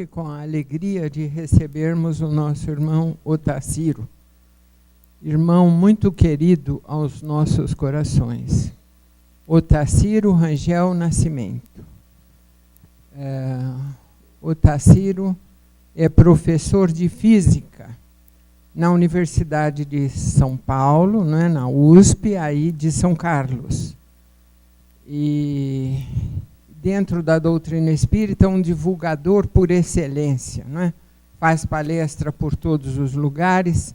hoje com a alegria de recebermos o nosso irmão Otacílio, irmão muito querido aos nossos corações. Otacílio Rangel Nascimento. Otacílio é professor de física na Universidade de São Paulo, né, na USP, aí de São Carlos. E dentro da doutrina espírita, um divulgador por excelência, né? Faz palestra por todos os lugares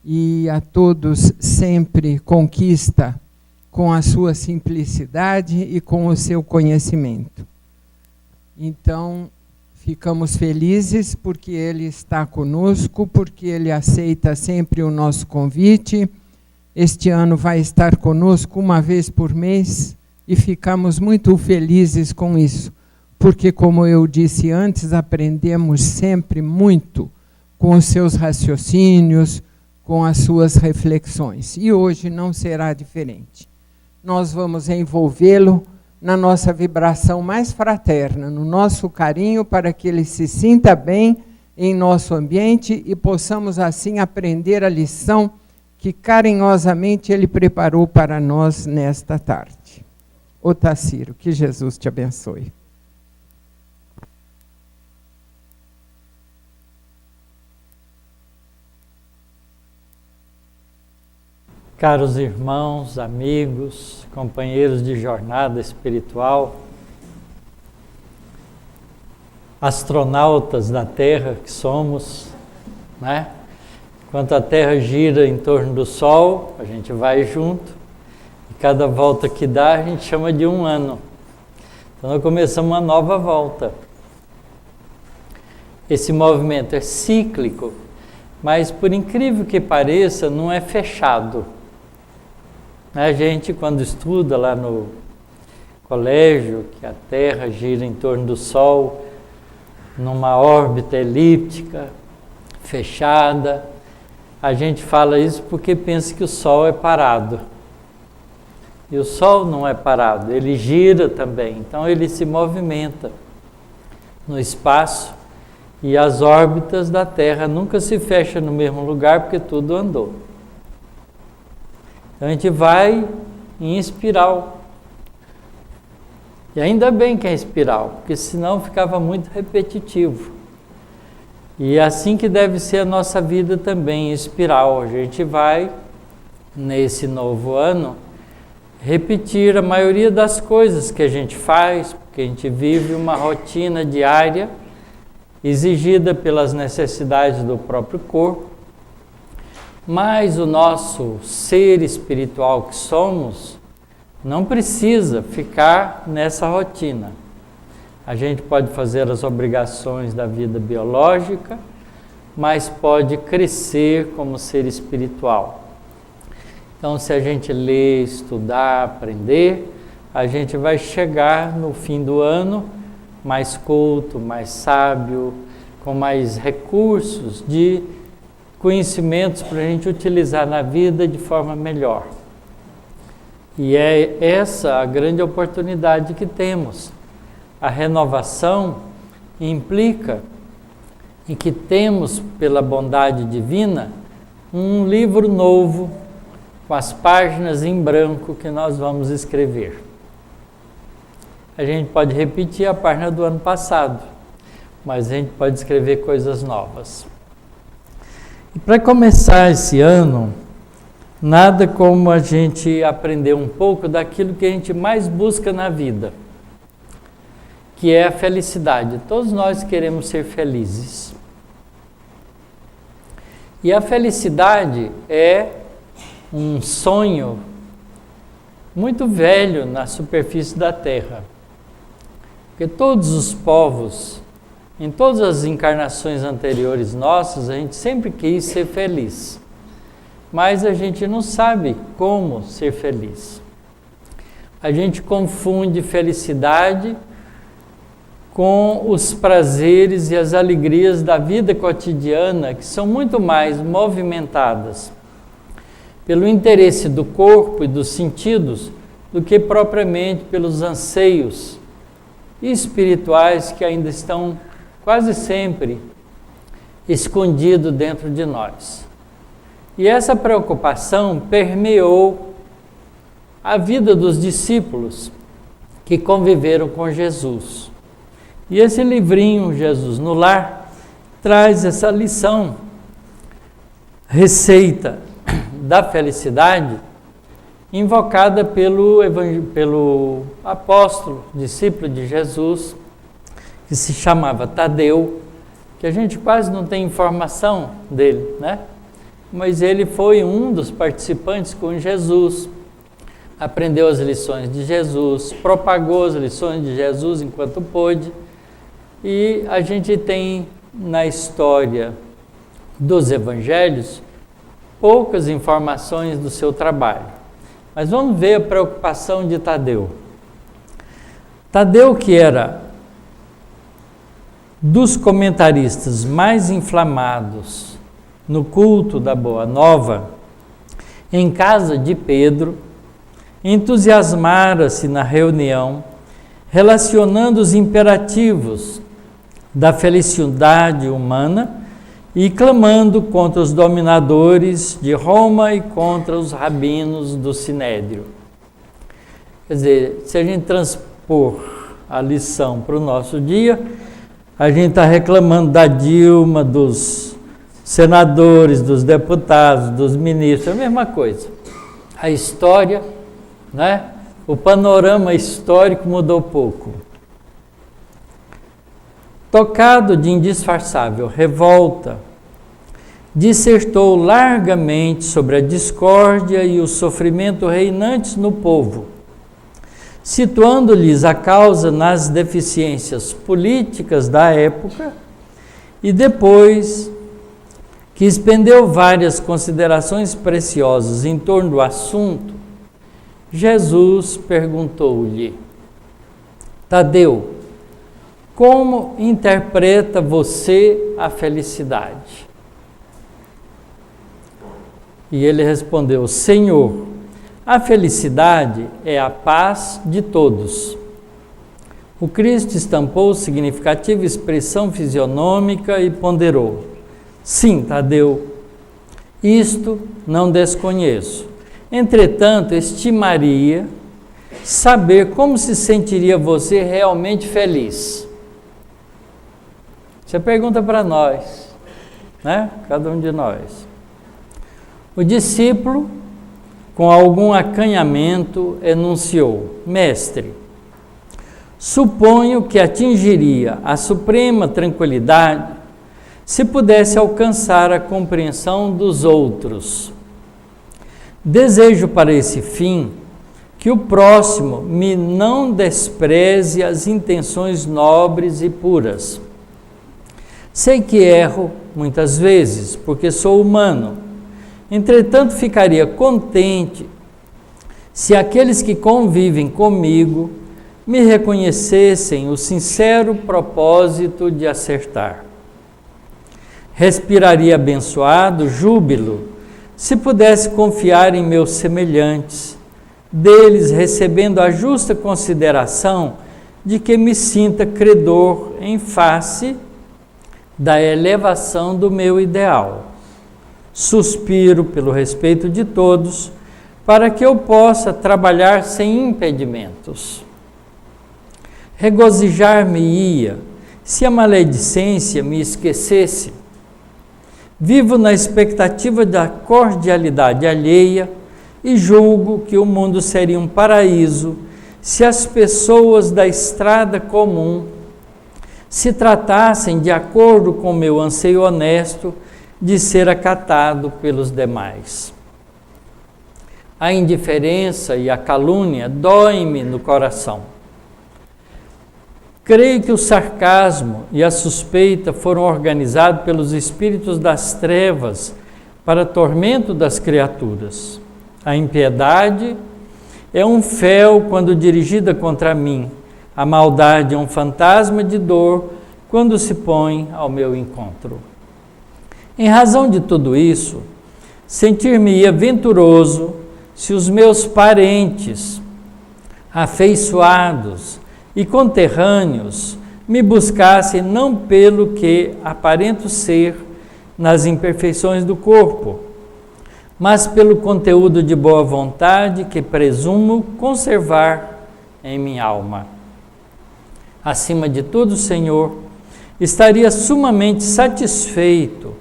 e a todos sempre conquista com a sua simplicidade e com o seu conhecimento. Então, ficamos felizes porque ele está conosco, porque ele aceita sempre o nosso convite. Este ano vai estar conosco uma vez por mês, e ficamos muito felizes com isso, porque, como eu disse antes, aprendemos sempre muito com os seus raciocínios, com as suas reflexões. E hoje não será diferente. Nós vamos envolvê-lo na nossa vibração mais fraterna, no nosso carinho, para que ele se sinta bem em nosso ambiente e possamos assim aprender a lição que carinhosamente ele preparou para nós nesta tarde. Otacílio, que Jesus te abençoe. Caros irmãos, amigos, companheiros de jornada espiritual, astronautas da Terra que somos, né? Enquanto a Terra gira em torno do Sol, a gente vai junto. Cada volta que dá, a gente chama de um ano. Então, nós começamos uma nova volta. Esse movimento é cíclico, mas, por incrível que pareça, não é fechado. A gente, quando estuda lá no colégio, que a Terra gira em torno do Sol, numa órbita elíptica, fechada, a gente fala isso porque pensa que o Sol é parado. E o Sol não é parado, ele gira também, então ele se movimenta no espaço e as órbitas da Terra nunca se fecham no mesmo lugar porque tudo andou. Então a gente vai em espiral. E ainda bem que é espiral, porque senão ficava muito repetitivo. E é assim que deve ser a nossa vida também, em espiral. A gente vai, nesse novo ano, repetir a maioria das coisas que a gente faz, porque a gente vive uma rotina diária exigida pelas necessidades do próprio corpo, mas o nosso ser espiritual que somos não precisa ficar nessa rotina. A gente pode fazer as obrigações da vida biológica, mas pode crescer como ser espiritual. Então, se a gente ler, estudar, aprender, a gente vai chegar no fim do ano mais culto, mais sábio, com mais recursos de conhecimentos para a gente utilizar na vida de forma melhor. E é essa a grande oportunidade que temos. A renovação implica em que temos, pela bondade divina, um livro novo, com as páginas em branco que nós vamos escrever. A gente pode repetir a página do ano passado, mas a gente pode escrever coisas novas. E para começar esse ano, nada como a gente aprender um pouco daquilo que a gente mais busca na vida, que é a felicidade. Todos nós queremos ser felizes. E a felicidade é um sonho muito velho na superfície da Terra. Porque todos os povos, em todas as encarnações anteriores nossas, a gente sempre quis ser feliz. Mas a gente não sabe como ser feliz. A gente confunde felicidade com os prazeres e as alegrias da vida cotidiana, que são muito mais movimentadas pelo interesse do corpo e dos sentidos do que propriamente pelos anseios espirituais que ainda estão quase sempre escondido dentro de nós. E essa preocupação permeou a vida dos discípulos que conviveram com Jesus. E esse livrinho, Jesus no Lar, traz essa lição, receita da felicidade, invocada pelo apóstolo, discípulo de Jesus, que se chamava Tadeu, que a gente quase não tem informação dele, né? Mas ele foi um dos participantes com Jesus, aprendeu as lições de Jesus, propagou as lições de Jesus enquanto pôde, e a gente tem na história dos evangelhos poucas informações do seu trabalho. Mas vamos ver a preocupação de Tadeu. Tadeu, que era dos comentaristas mais inflamados no culto da Boa Nova, em casa de Pedro, entusiasmara-se na reunião, relacionando os imperativos da felicidade humana e clamando contra os dominadores de Roma e contra os rabinos do Sinédrio. Quer dizer, se a gente transpor a lição para o nosso dia, a gente está reclamando da Dilma, dos senadores, dos deputados, dos ministros, é a mesma coisa. A história, né? O panorama histórico mudou pouco. Tocado de indisfarçável revolta, dissertou largamente sobre a discórdia e o sofrimento reinantes no povo, situando-lhes a causa nas deficiências políticas da época, e depois que expendeu várias considerações preciosas em torno do assunto, Jesus perguntou-lhe: Tadeu, como interpreta você a felicidade? E ele respondeu: Senhor, a felicidade é a paz de todos. O Cristo estampou significativa expressão fisionômica e ponderou: Sim, Tadeu, isto não desconheço. Entretanto, estimaria saber como se sentiria você realmente feliz. Você pergunta para nós, né? Cada um de nós. O discípulo, com algum acanhamento, enunciou: Mestre, suponho que atingiria a suprema tranquilidade se pudesse alcançar a compreensão dos outros. Desejo para esse fim que o próximo me não despreze as intenções nobres e puras. Sei que erro muitas vezes, porque sou humano. Entretanto, ficaria contente se aqueles que convivem comigo me reconhecessem o sincero propósito de acertar. Respiraria abençoado júbilo se pudesse confiar em meus semelhantes, deles recebendo a justa consideração de que me sinta credor em face da elevação do meu ideal. Suspiro pelo respeito de todos, para que eu possa trabalhar sem impedimentos. Regozijar-me-ia se a maledicência me esquecesse. Vivo na expectativa da cordialidade alheia e julgo que o mundo seria um paraíso se as pessoas da estrada comum se tratassem de acordo com meu anseio honesto de ser acatado pelos demais. A indiferença e a calúnia doem-me no coração. Creio que o sarcasmo e a suspeita foram organizados pelos espíritos das trevas para tormento das criaturas. A impiedade é um fel quando dirigida contra mim. A maldade é um fantasma de dor quando se põe ao meu encontro. Em razão de tudo isso, sentir-me-ia venturoso se os meus parentes, afeiçoados e conterrâneos me buscassem não pelo que aparento ser nas imperfeições do corpo, mas pelo conteúdo de boa vontade que presumo conservar em minha alma. Acima de tudo, Senhor, estaria sumamente satisfeito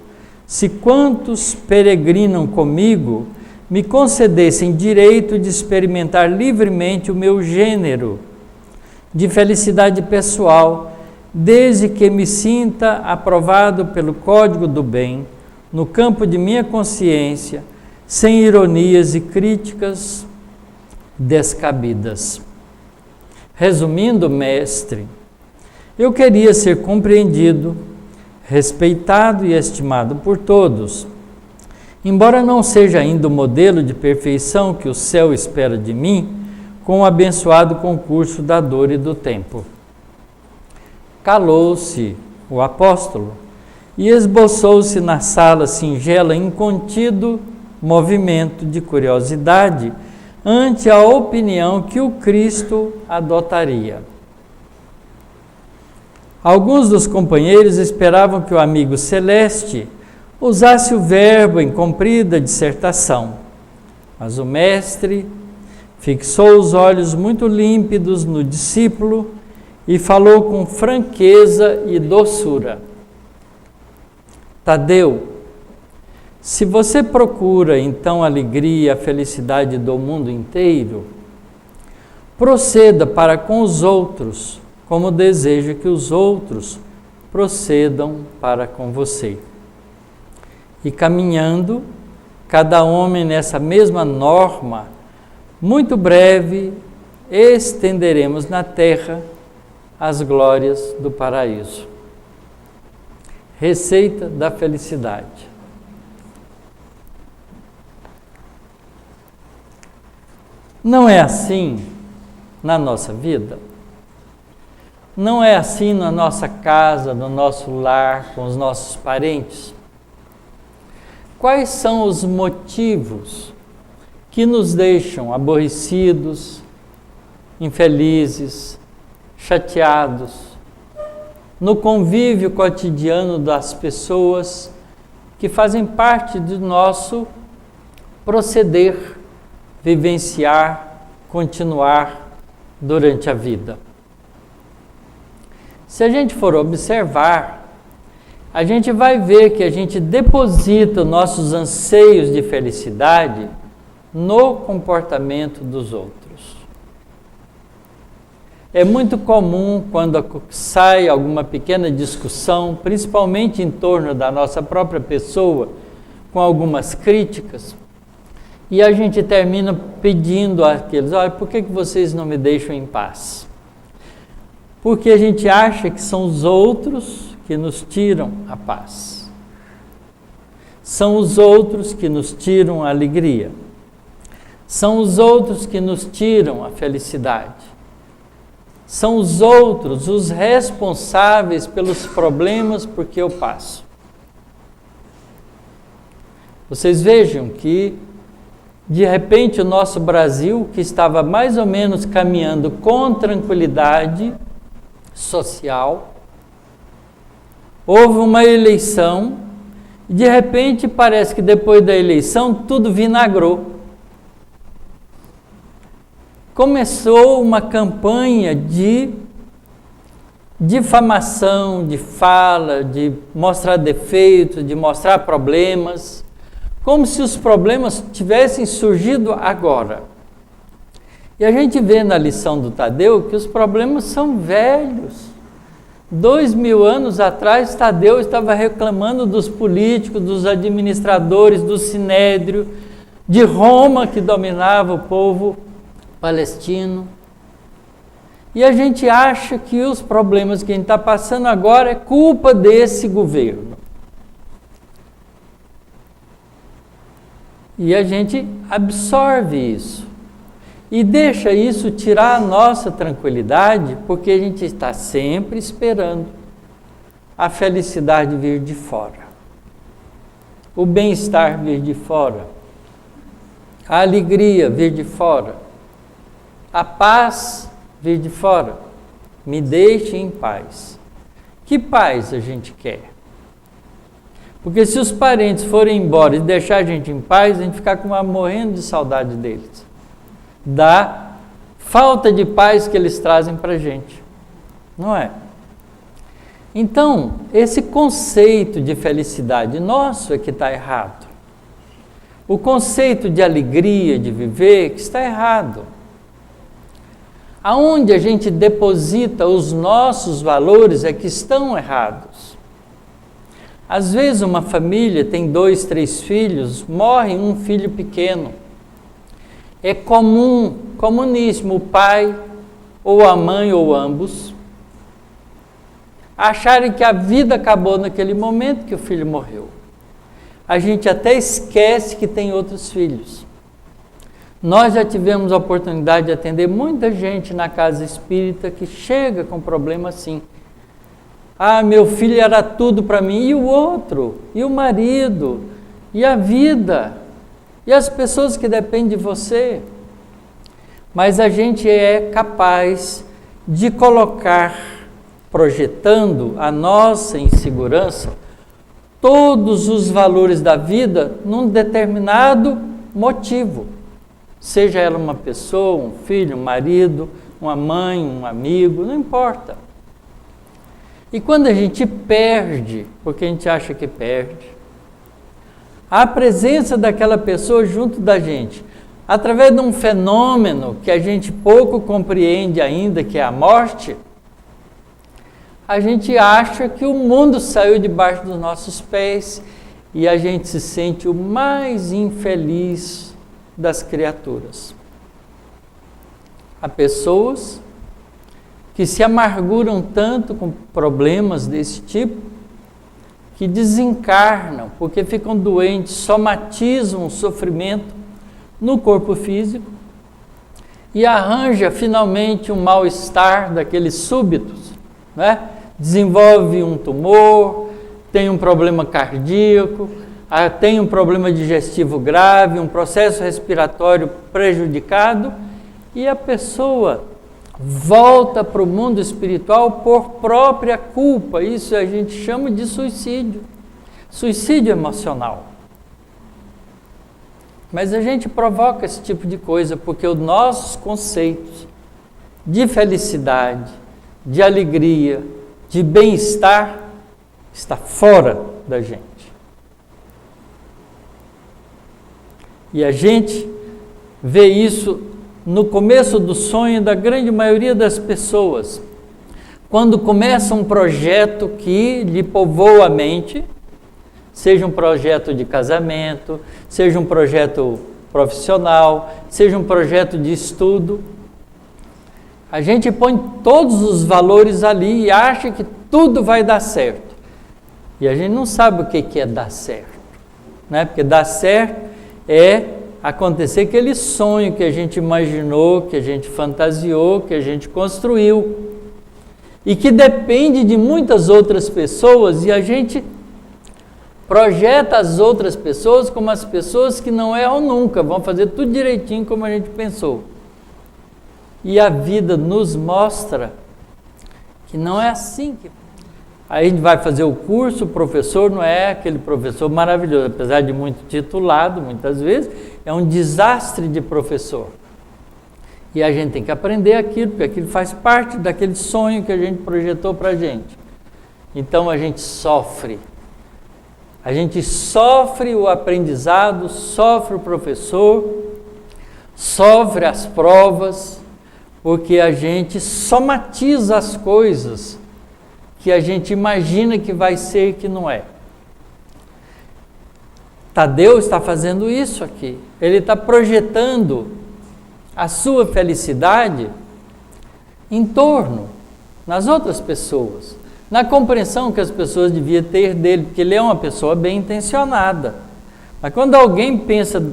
se quantos peregrinam comigo me concedessem direito de experimentar livremente o meu gênero de felicidade pessoal, desde que me sinta aprovado pelo código do bem, no campo de minha consciência, sem ironias e críticas descabidas. Resumindo, mestre, eu queria ser compreendido, respeitado e estimado por todos, embora não seja ainda o modelo de perfeição que o céu espera de mim, com o abençoado concurso da dor e do tempo. Calou-se o apóstolo e esboçou-se na sala singela incontido movimento de curiosidade ante a opinião que o Cristo adotaria. Alguns dos companheiros esperavam que o amigo celeste usasse o verbo em comprida dissertação, mas o mestre fixou os olhos muito límpidos no discípulo e falou com franqueza e doçura. Tadeu, se você procura então a alegria e a felicidade do mundo inteiro, proceda para com os outros, como deseja que os outros procedam para com você. E caminhando, cada homem nessa mesma norma, muito breve, estenderemos na terra as glórias do paraíso. Receita da felicidade. Não é assim na nossa vida? Não é assim na nossa casa, no nosso lar, com os nossos parentes? Quais são os motivos que nos deixam aborrecidos, infelizes, chateados, no convívio cotidiano das pessoas que fazem parte do nosso proceder, vivenciar, continuar durante a vida? Se a gente for observar, a gente vai ver que a gente deposita nossos anseios de felicidade no comportamento dos outros. É muito comum quando sai alguma pequena discussão, principalmente em torno da nossa própria pessoa, com algumas críticas, e a gente termina pedindo àqueles, olha, por que vocês não me deixam em paz? Porque a gente acha que são os outros que nos tiram a paz. São os outros que nos tiram a alegria. São os outros que nos tiram a felicidade. São os outros os responsáveis pelos problemas por que eu passo. Vocês vejam que, de repente, o nosso Brasil, que estava mais ou menos caminhando com tranquilidade social, houve uma eleição e, de repente, parece que depois da eleição tudo vinagrou. Começou uma campanha de difamação, de fala, de mostrar defeitos, de mostrar problemas, como se os problemas tivessem surgido agora. E a gente vê na lição do Tadeu que os problemas são velhos. 2000 anos atrás, Tadeu estava reclamando dos políticos, dos administradores, do sinédrio, de Roma que dominava o povo palestino. E a gente acha que os problemas que a gente está passando agora é culpa desse governo. E a gente absorve isso. E deixa isso tirar a nossa tranquilidade, porque a gente está sempre esperando a felicidade vir de fora, o bem-estar vir de fora, a alegria vir de fora, a paz vir de fora. Me deixe em paz. Que paz a gente quer? Porque se os parentes forem embora e deixar a gente em paz, a gente fica morrendo de saudade deles. Da falta de paz que eles trazem para a gente. Não é? Então, esse conceito de felicidade nosso é que está errado. O conceito de alegria, de viver, que está errado. Aonde a gente deposita os nossos valores é que estão errados. Às vezes uma família tem 2, 3 filhos, morre um filho pequeno. É comuníssimo o pai, ou a mãe, ou ambos, acharem que a vida acabou naquele momento que o filho morreu. A gente até esquece que tem outros filhos. Nós já tivemos a oportunidade de atender muita gente na casa espírita que chega com problema assim. Ah, meu filho era tudo para mim, e o outro, e o marido, e a vida, e as pessoas que dependem de você. Mas a gente é capaz de colocar, projetando a nossa insegurança, todos os valores da vida num determinado motivo. Seja ela uma pessoa, um filho, um marido, uma mãe, um amigo, não importa. E quando a gente perde, porque a gente acha que perde, a presença daquela pessoa junto da gente, através de um fenômeno que a gente pouco compreende ainda, que é a morte, a gente acha que o mundo saiu debaixo dos nossos pés e a gente se sente o mais infeliz das criaturas. Há pessoas que se amarguram tanto com problemas desse tipo, que desencarnam, porque ficam doentes, somatizam o sofrimento no corpo físico e arranja finalmente um mal-estar daqueles súbitos, né? Desenvolve um tumor, tem um problema cardíaco, tem um problema digestivo grave, um processo respiratório prejudicado e a pessoa volta para o mundo espiritual por própria culpa. Isso a gente chama de suicídio. Suicídio emocional. Mas a gente provoca esse tipo de coisa porque os nossos conceitos de felicidade, de alegria, de bem-estar está fora da gente. E a gente vê isso no começo do sonho da grande maioria das pessoas. Quando começa um projeto que lhe povoa a mente, seja um projeto de casamento, seja um projeto profissional, seja um projeto de estudo, a gente põe todos os valores ali e acha que tudo vai dar certo. E a gente não sabe o que é dar certo, né? Porque dar certo é acontecer aquele sonho que a gente imaginou, que a gente fantasiou, que a gente construiu e que depende de muitas outras pessoas e a gente projeta as outras pessoas como as pessoas que não erram nunca, vão fazer tudo direitinho como a gente pensou. E a vida nos mostra que não é assim que... Aí a gente vai fazer o curso, o professor não é aquele professor maravilhoso, apesar de muito titulado, muitas vezes, é um desastre de professor. E a gente tem que aprender aquilo, porque aquilo faz parte daquele sonho que a gente projetou para a gente. Então a gente sofre. A gente sofre o aprendizado, sofre o professor, sofre as provas, porque a gente somatiza as coisas que a gente imagina que vai ser e que não é. Tadeu está fazendo isso aqui. Ele está projetando a sua felicidade em torno, nas outras pessoas, na compreensão que as pessoas deviam ter dele, porque ele é uma pessoa bem intencionada. Mas quando alguém pensa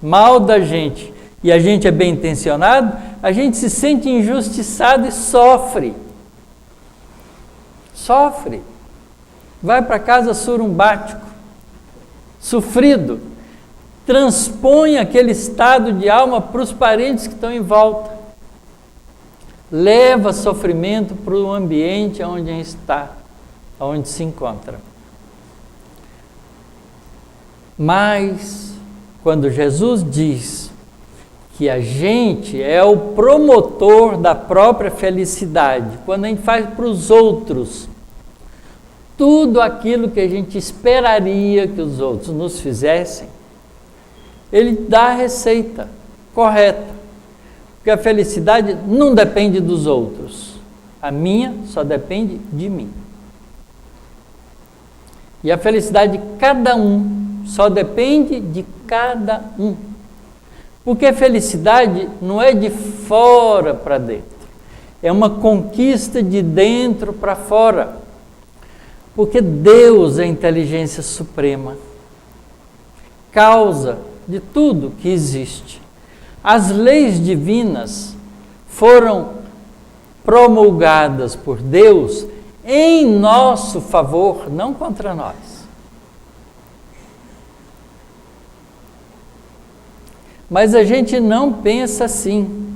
mal da gente e a gente é bem intencionado, a gente se sente injustiçado e sofre. Sofre. Vai para casa surumbático, sofrido. Transpõe aquele estado de alma para os parentes que estão em volta. Leva sofrimento para o ambiente onde a gente está. onde se encontra. Mas, quando Jesus diz que a gente é o promotor da própria felicidade, quando a gente faz para os outros tudo aquilo que a gente esperaria que os outros nos fizessem, ele dá a receita correta. Porque a felicidade não depende dos outros. A minha só depende de mim. E a felicidade de cada um só depende de cada um. Porque a felicidade não é de fora para dentro. É uma conquista de dentro para fora. Porque Deus é a inteligência suprema. Causa de tudo que existe. As leis divinas foram promulgadas por Deus em nosso favor, não contra nós. Mas a gente não pensa assim.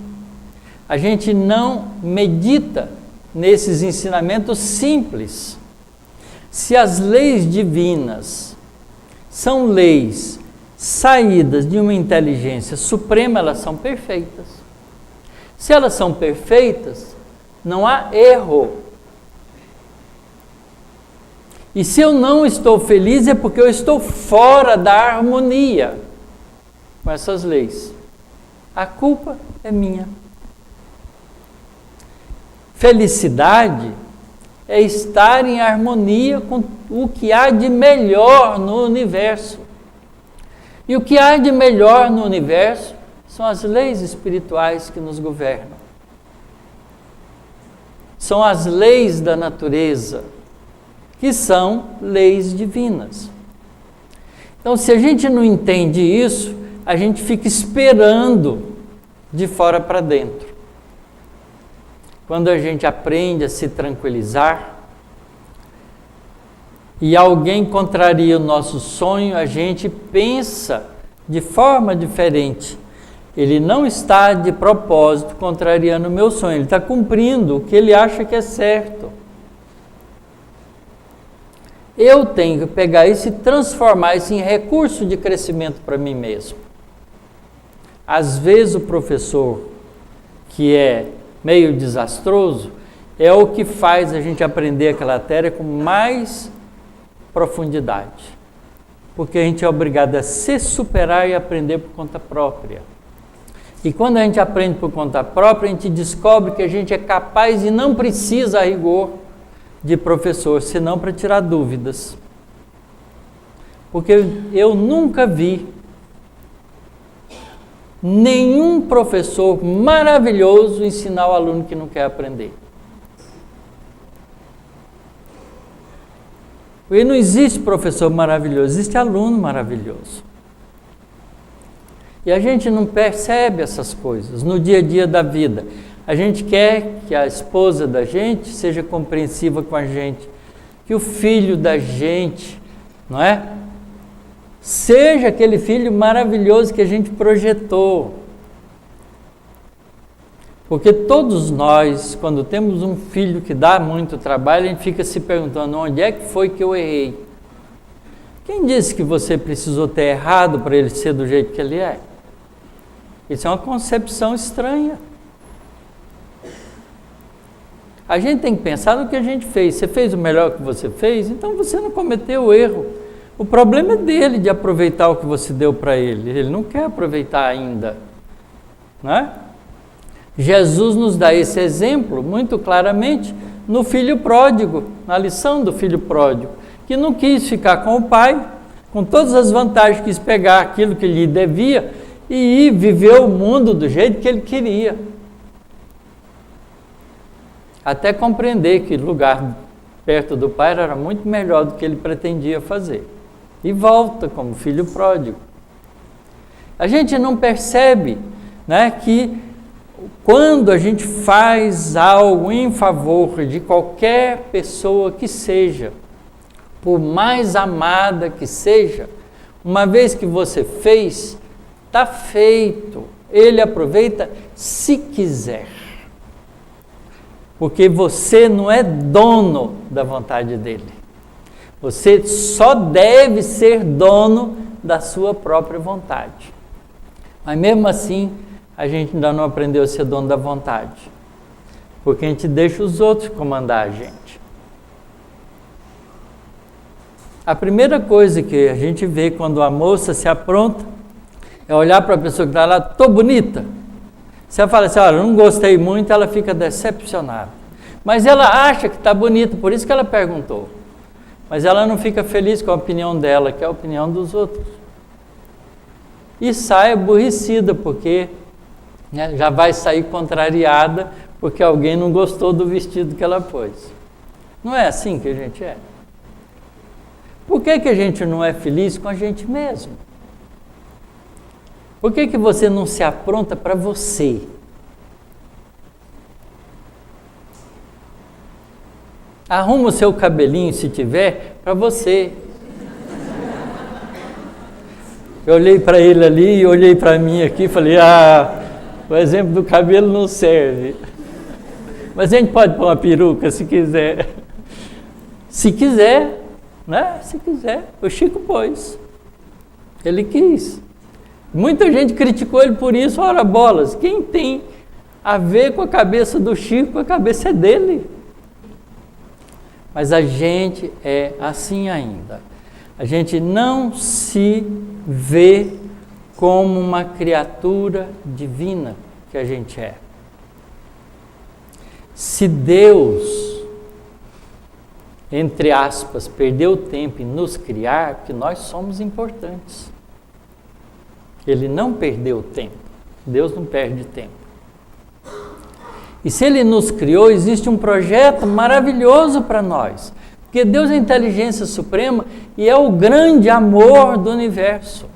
A gente não medita nesses ensinamentos simples. Se as leis divinas são leis saídas de uma inteligência suprema, elas são perfeitas. Se elas são perfeitas, não há erro. E se eu não estou feliz, é porque eu estou fora da harmonia com essas leis. A culpa é minha. Felicidade é estar em harmonia com o que há de melhor no universo. E o que há de melhor no universo são as leis espirituais que nos governam. São as leis da natureza, que são leis divinas. Então, se a gente não entende isso, a gente fica esperando de fora para dentro. Quando a gente aprende a se tranquilizar, e alguém contraria o nosso sonho, a gente pensa de forma diferente. Ele não está de propósito contrariando o meu sonho, ele está cumprindo o que ele acha que é certo. Eu tenho que pegar isso e transformar isso em recurso de crescimento para mim mesmo. Às vezes o professor, que é meio desastroso, é o que faz a gente aprender aquela matéria com mais profundidade, porque a gente é obrigado a se superar e aprender por conta própria. E quando a gente aprende por conta própria, a gente descobre que a gente é capaz e não precisa, a rigor, de professor, senão para tirar dúvidas. Porque eu nunca vi nenhum professor maravilhoso ensinar o aluno que não quer aprender. Porque não existe professor maravilhoso, existe aluno maravilhoso. E a gente não percebe essas coisas no dia a dia da vida. A gente quer que a esposa da gente seja compreensiva com a gente, que o filho da gente, não é? Seja aquele filho maravilhoso que a gente projetou. Porque todos nós, quando temos um filho que dá muito trabalho, a gente fica se perguntando, onde é que foi que eu errei? Quem disse que você precisou ter errado para ele ser do jeito que ele é? Isso é uma concepção estranha. A gente tem que pensar no que a gente fez. Você fez o melhor que você fez, então você não cometeu o erro. O problema é dele de aproveitar o que você deu para ele. Ele não quer aproveitar ainda, não é? Jesus nos dá esse exemplo muito claramente no filho pródigo, na lição do filho pródigo, que não quis ficar com o pai, com todas as vantagens, quis pegar aquilo que lhe devia e ir viver o mundo do jeito que ele queria. Até compreender que lugar perto do pai era muito melhor do que ele pretendia fazer. E volta como filho pródigo. A gente não percebe, né, que quando a gente faz algo em favor de qualquer pessoa que seja, por mais amada que seja, uma vez que você fez, está feito. Ele aproveita se quiser. Porque você não é dono da vontade dele. Você só deve ser dono da sua própria vontade. Mas mesmo assim, a gente ainda não aprendeu a ser dono da vontade. Porque a gente deixa os outros comandar a gente. A primeira coisa que a gente vê quando a moça se apronta é olhar para a pessoa que está lá, tô bonita. Se ela fala assim, olha, não gostei muito, ela fica decepcionada. Mas ela acha que está bonita, por isso que ela perguntou. Mas ela não fica feliz com a opinião dela, que é a opinião dos outros. E sai aborrecida, porque já vai sair contrariada, porque alguém não gostou do vestido que ela pôs. Não é assim que a gente é? Por que a gente não é feliz com a gente mesmo? Por que você não se apronta para você? Arruma o seu cabelinho, se tiver, para você. Eu olhei para ele ali e olhei para mim aqui e falei, o exemplo do cabelo não serve. Mas a gente pode pôr uma peruca se quiser. Se quiser, né? Se quiser. O Chico pôs. Ele quis. Muita gente criticou ele por isso. Ora bolas, quem tem a ver com a cabeça do Chico, a cabeça é dele. Mas a gente é assim ainda. A gente não se vê como uma criatura divina que a gente é. Se Deus, entre aspas, perdeu tempo em nos criar, porque nós somos importantes. Ele não perdeu tempo. Deus não perde tempo. E se Ele nos criou, existe um projeto maravilhoso para nós. Porque Deus é a inteligência suprema e é o grande amor do universo.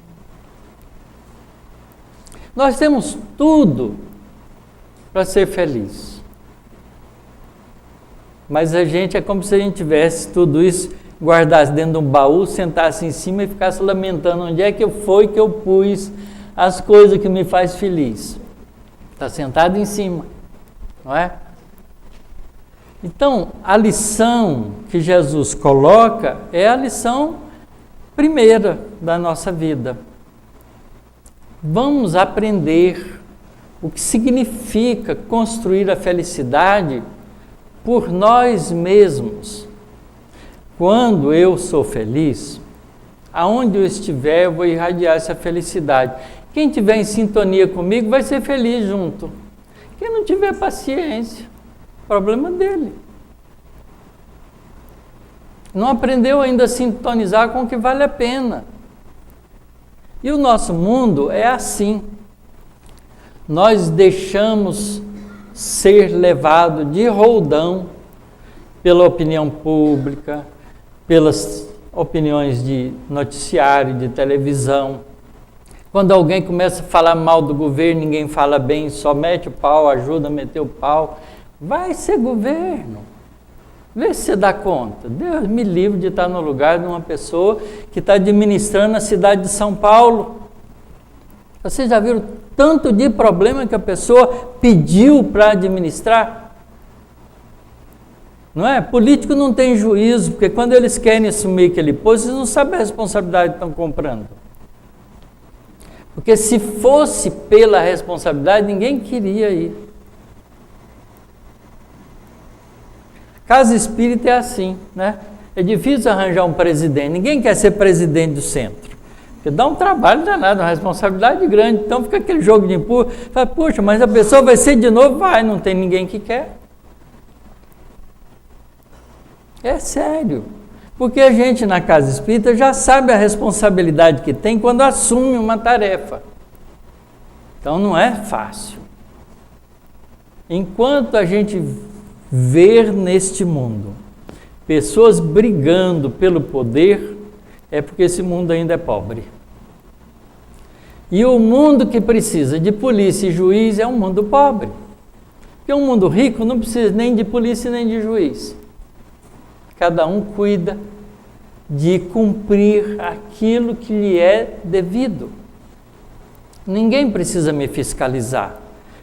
Nós temos tudo para ser feliz. Mas a gente é como se a gente tivesse tudo isso, guardasse dentro de um baú, sentasse em cima e ficasse lamentando onde é que foi que eu pus as coisas que me faz feliz. Está sentado em cima, não é? Então, a lição que Jesus coloca é a lição primeira da nossa vida. Vamos aprender o que significa construir a felicidade por nós mesmos. Quando eu sou feliz, aonde eu estiver, eu vou irradiar essa felicidade. Quem tiver em sintonia comigo vai ser feliz junto. Quem não tiver paciência, problema dele. Não aprendeu ainda a sintonizar com o que vale a pena. E o nosso mundo é assim. Nós deixamos ser levado de roldão pela opinião pública, pelas opiniões de noticiário, de televisão. Quando alguém começa a falar mal do governo, ninguém fala bem, só mete o pau, ajuda a meter o pau. Vai ser governo. Vê se você dá conta. Deus me livre de estar no lugar de uma pessoa que está administrando a cidade de São Paulo. Vocês já viram tanto de problema que a pessoa pediu para administrar? Não é? Político não tem juízo, porque quando eles querem assumir aquele posto, eles não sabem a responsabilidade que estão comprando. Porque se fosse pela responsabilidade, ninguém queria ir. Casa espírita é assim, né? É difícil arranjar um presidente. Ninguém quer ser presidente do centro. Porque dá um trabalho danado, uma responsabilidade grande. Então fica aquele jogo de empurra. Fala, poxa, mas a pessoa vai ser de novo? Vai, não tem ninguém que quer. É sério. Porque a gente na casa espírita já sabe a responsabilidade que tem quando assume uma tarefa. Então não é fácil. Enquanto a gente ver neste mundo pessoas brigando pelo poder, é porque esse mundo ainda é pobre. E o mundo que precisa de polícia e juiz é um mundo pobre. Porque um mundo rico não precisa nem de polícia nem de juiz. Cada um cuida de cumprir aquilo que lhe é devido. Ninguém precisa me fiscalizar.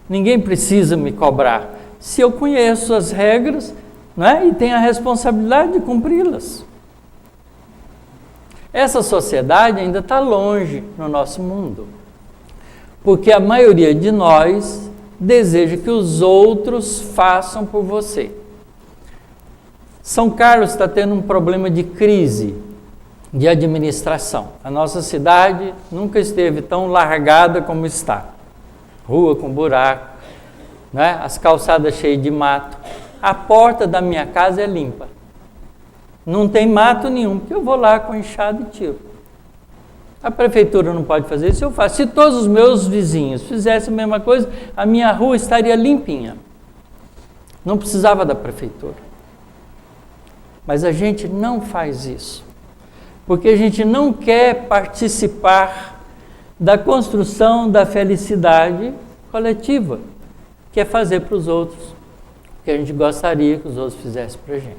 Ninguém precisa me cobrar. se eu conheço as regras, né, e tenho a responsabilidade de cumpri-las. Essa sociedade ainda está longe no nosso mundo, porque a maioria de nós deseja que os outros façam por você. São Carlos está tendo um problema de crise de administração. A nossa cidade nunca esteve tão largada como está. Rua com buraco, né? As calçadas cheias de mato. A porta da minha casa é limpa. Não tem mato nenhum, porque eu vou lá com enxada e tiro. A prefeitura não pode fazer isso, eu faço. Se todos os meus vizinhos fizessem a mesma coisa, a minha rua estaria limpinha. Não precisava da prefeitura. Mas a gente não faz isso, porque a gente não quer participar da construção da felicidade coletiva, que é fazer para os outros o que a gente gostaria que os outros fizessem para a gente.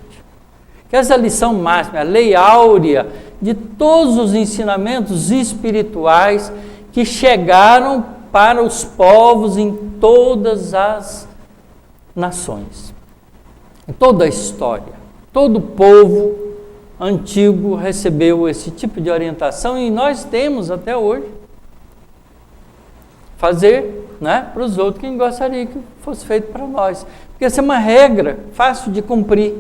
Que essa lição máxima, a lei áurea de todos os ensinamentos espirituais que chegaram para os povos em todas as nações, em toda a história. Todo povo antigo recebeu esse tipo de orientação e nós temos até hoje. Fazer, né, para os outros quem gostaria que fosse feito para nós. Porque essa é uma regra fácil de cumprir.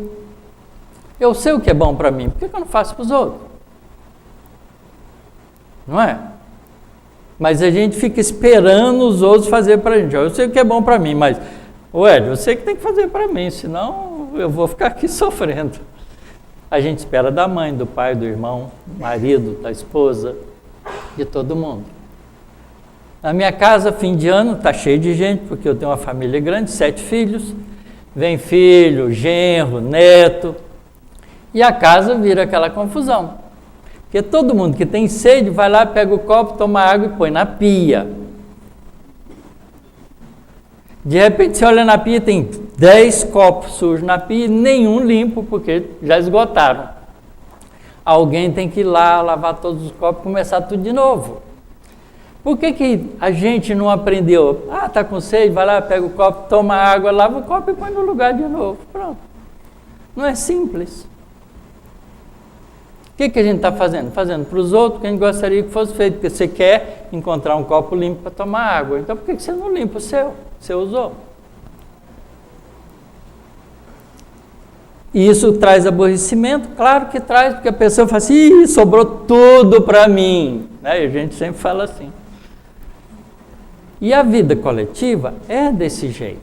Eu sei o que é bom para mim, por que eu não faço para os outros? Não é? Mas a gente fica esperando os outros fazer para a gente. Eu sei o que é bom para mim, mas, Hélio, eu sei que tem que fazer para mim, senão eu vou ficar aqui sofrendo. A gente espera da mãe, do pai, do irmão, do marido, da esposa, de todo mundo. Na minha casa, fim de ano, está cheio de gente, porque eu tenho uma família grande, 7 filhos. Vem filho, genro, neto, e a casa vira aquela confusão. Porque todo mundo que tem sede vai lá, pega o copo, toma água e põe na pia. De repente você olha na pia, tem 10 copos sujos na pia e nenhum limpo, porque já esgotaram. Alguém tem que ir lá, lavar todos os copos e começar tudo de novo. Por que a gente não aprendeu? Ah, está com sede, vai lá, pega o copo, toma água, lava o copo e põe no lugar de novo. Pronto. Não é simples. O que a gente está fazendo? Fazendo para os outros o que a gente gostaria que fosse feito, porque você quer encontrar um copo limpo para tomar água. Então por que você não limpa o seu? Você usou. E isso traz aborrecimento? Claro que traz, porque a pessoa fala assim, sobrou tudo para mim. Né? E a gente sempre fala assim. E a vida coletiva é desse jeito.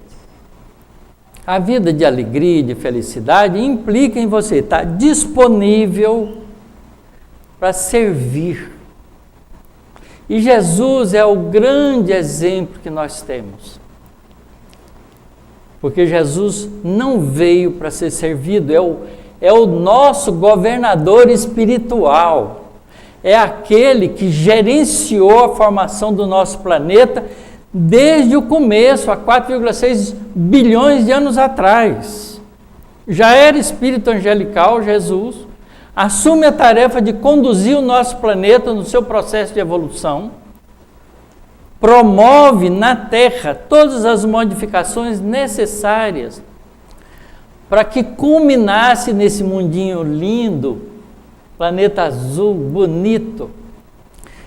A vida de alegria, de felicidade, implica em você estar disponível para servir. E Jesus é o grande exemplo que nós temos. Porque Jesus não veio para ser servido, é o nosso governador espiritual. É aquele que gerenciou a formação do nosso planeta desde o começo, há 4,6 bilhões de anos atrás. Já era espírito angelical, Jesus, assume a tarefa de conduzir o nosso planeta no seu processo de evolução, promove na Terra todas as modificações necessárias para que culminasse nesse mundinho lindo, planeta azul, bonito,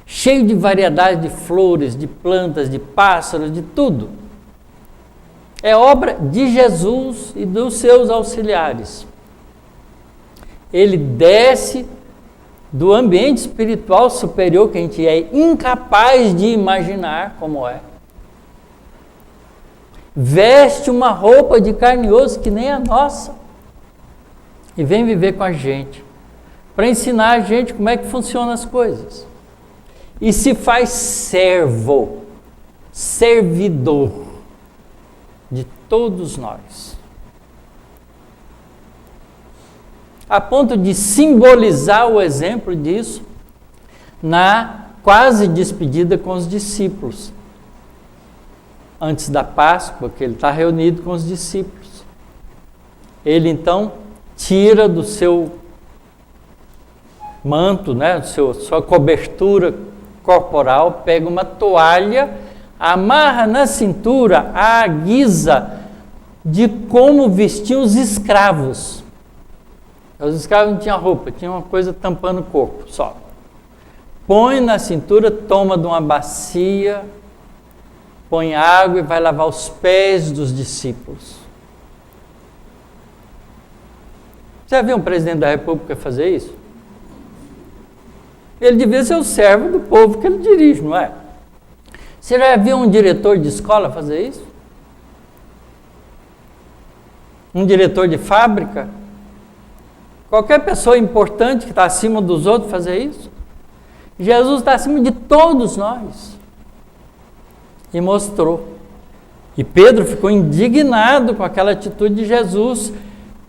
cheio de variedade de flores, de plantas, de pássaros, de tudo. É obra de Jesus e dos seus auxiliares. Ele desce do ambiente espiritual superior que a gente é incapaz de imaginar como é. Veste uma roupa de carne e osso que nem a nossa e vem viver com a gente para ensinar a gente como é que funcionam as coisas. E se faz servo, servidor de todos nós. A ponto de simbolizar o exemplo disso na quase despedida com os discípulos. Antes da Páscoa, que ele está reunido com os discípulos. Ele então tira do seu manto, né, sua cobertura corporal, pega uma toalha, amarra na cintura à guisa de como vestiam os escravos. Os escravos não tinham roupa, tinha uma coisa tampando o corpo só. Põe na cintura, toma de uma bacia, põe água e vai lavar os pés dos discípulos. Você já viu um presidente da República fazer isso? Ele devia ser o servo do povo que ele dirige, não é? Você já viu um diretor de escola fazer isso? Um diretor de fábrica? Qualquer pessoa importante que está acima dos outros fazer isso? Jesus está acima de todos nós. E mostrou. E Pedro ficou indignado com aquela atitude de Jesus,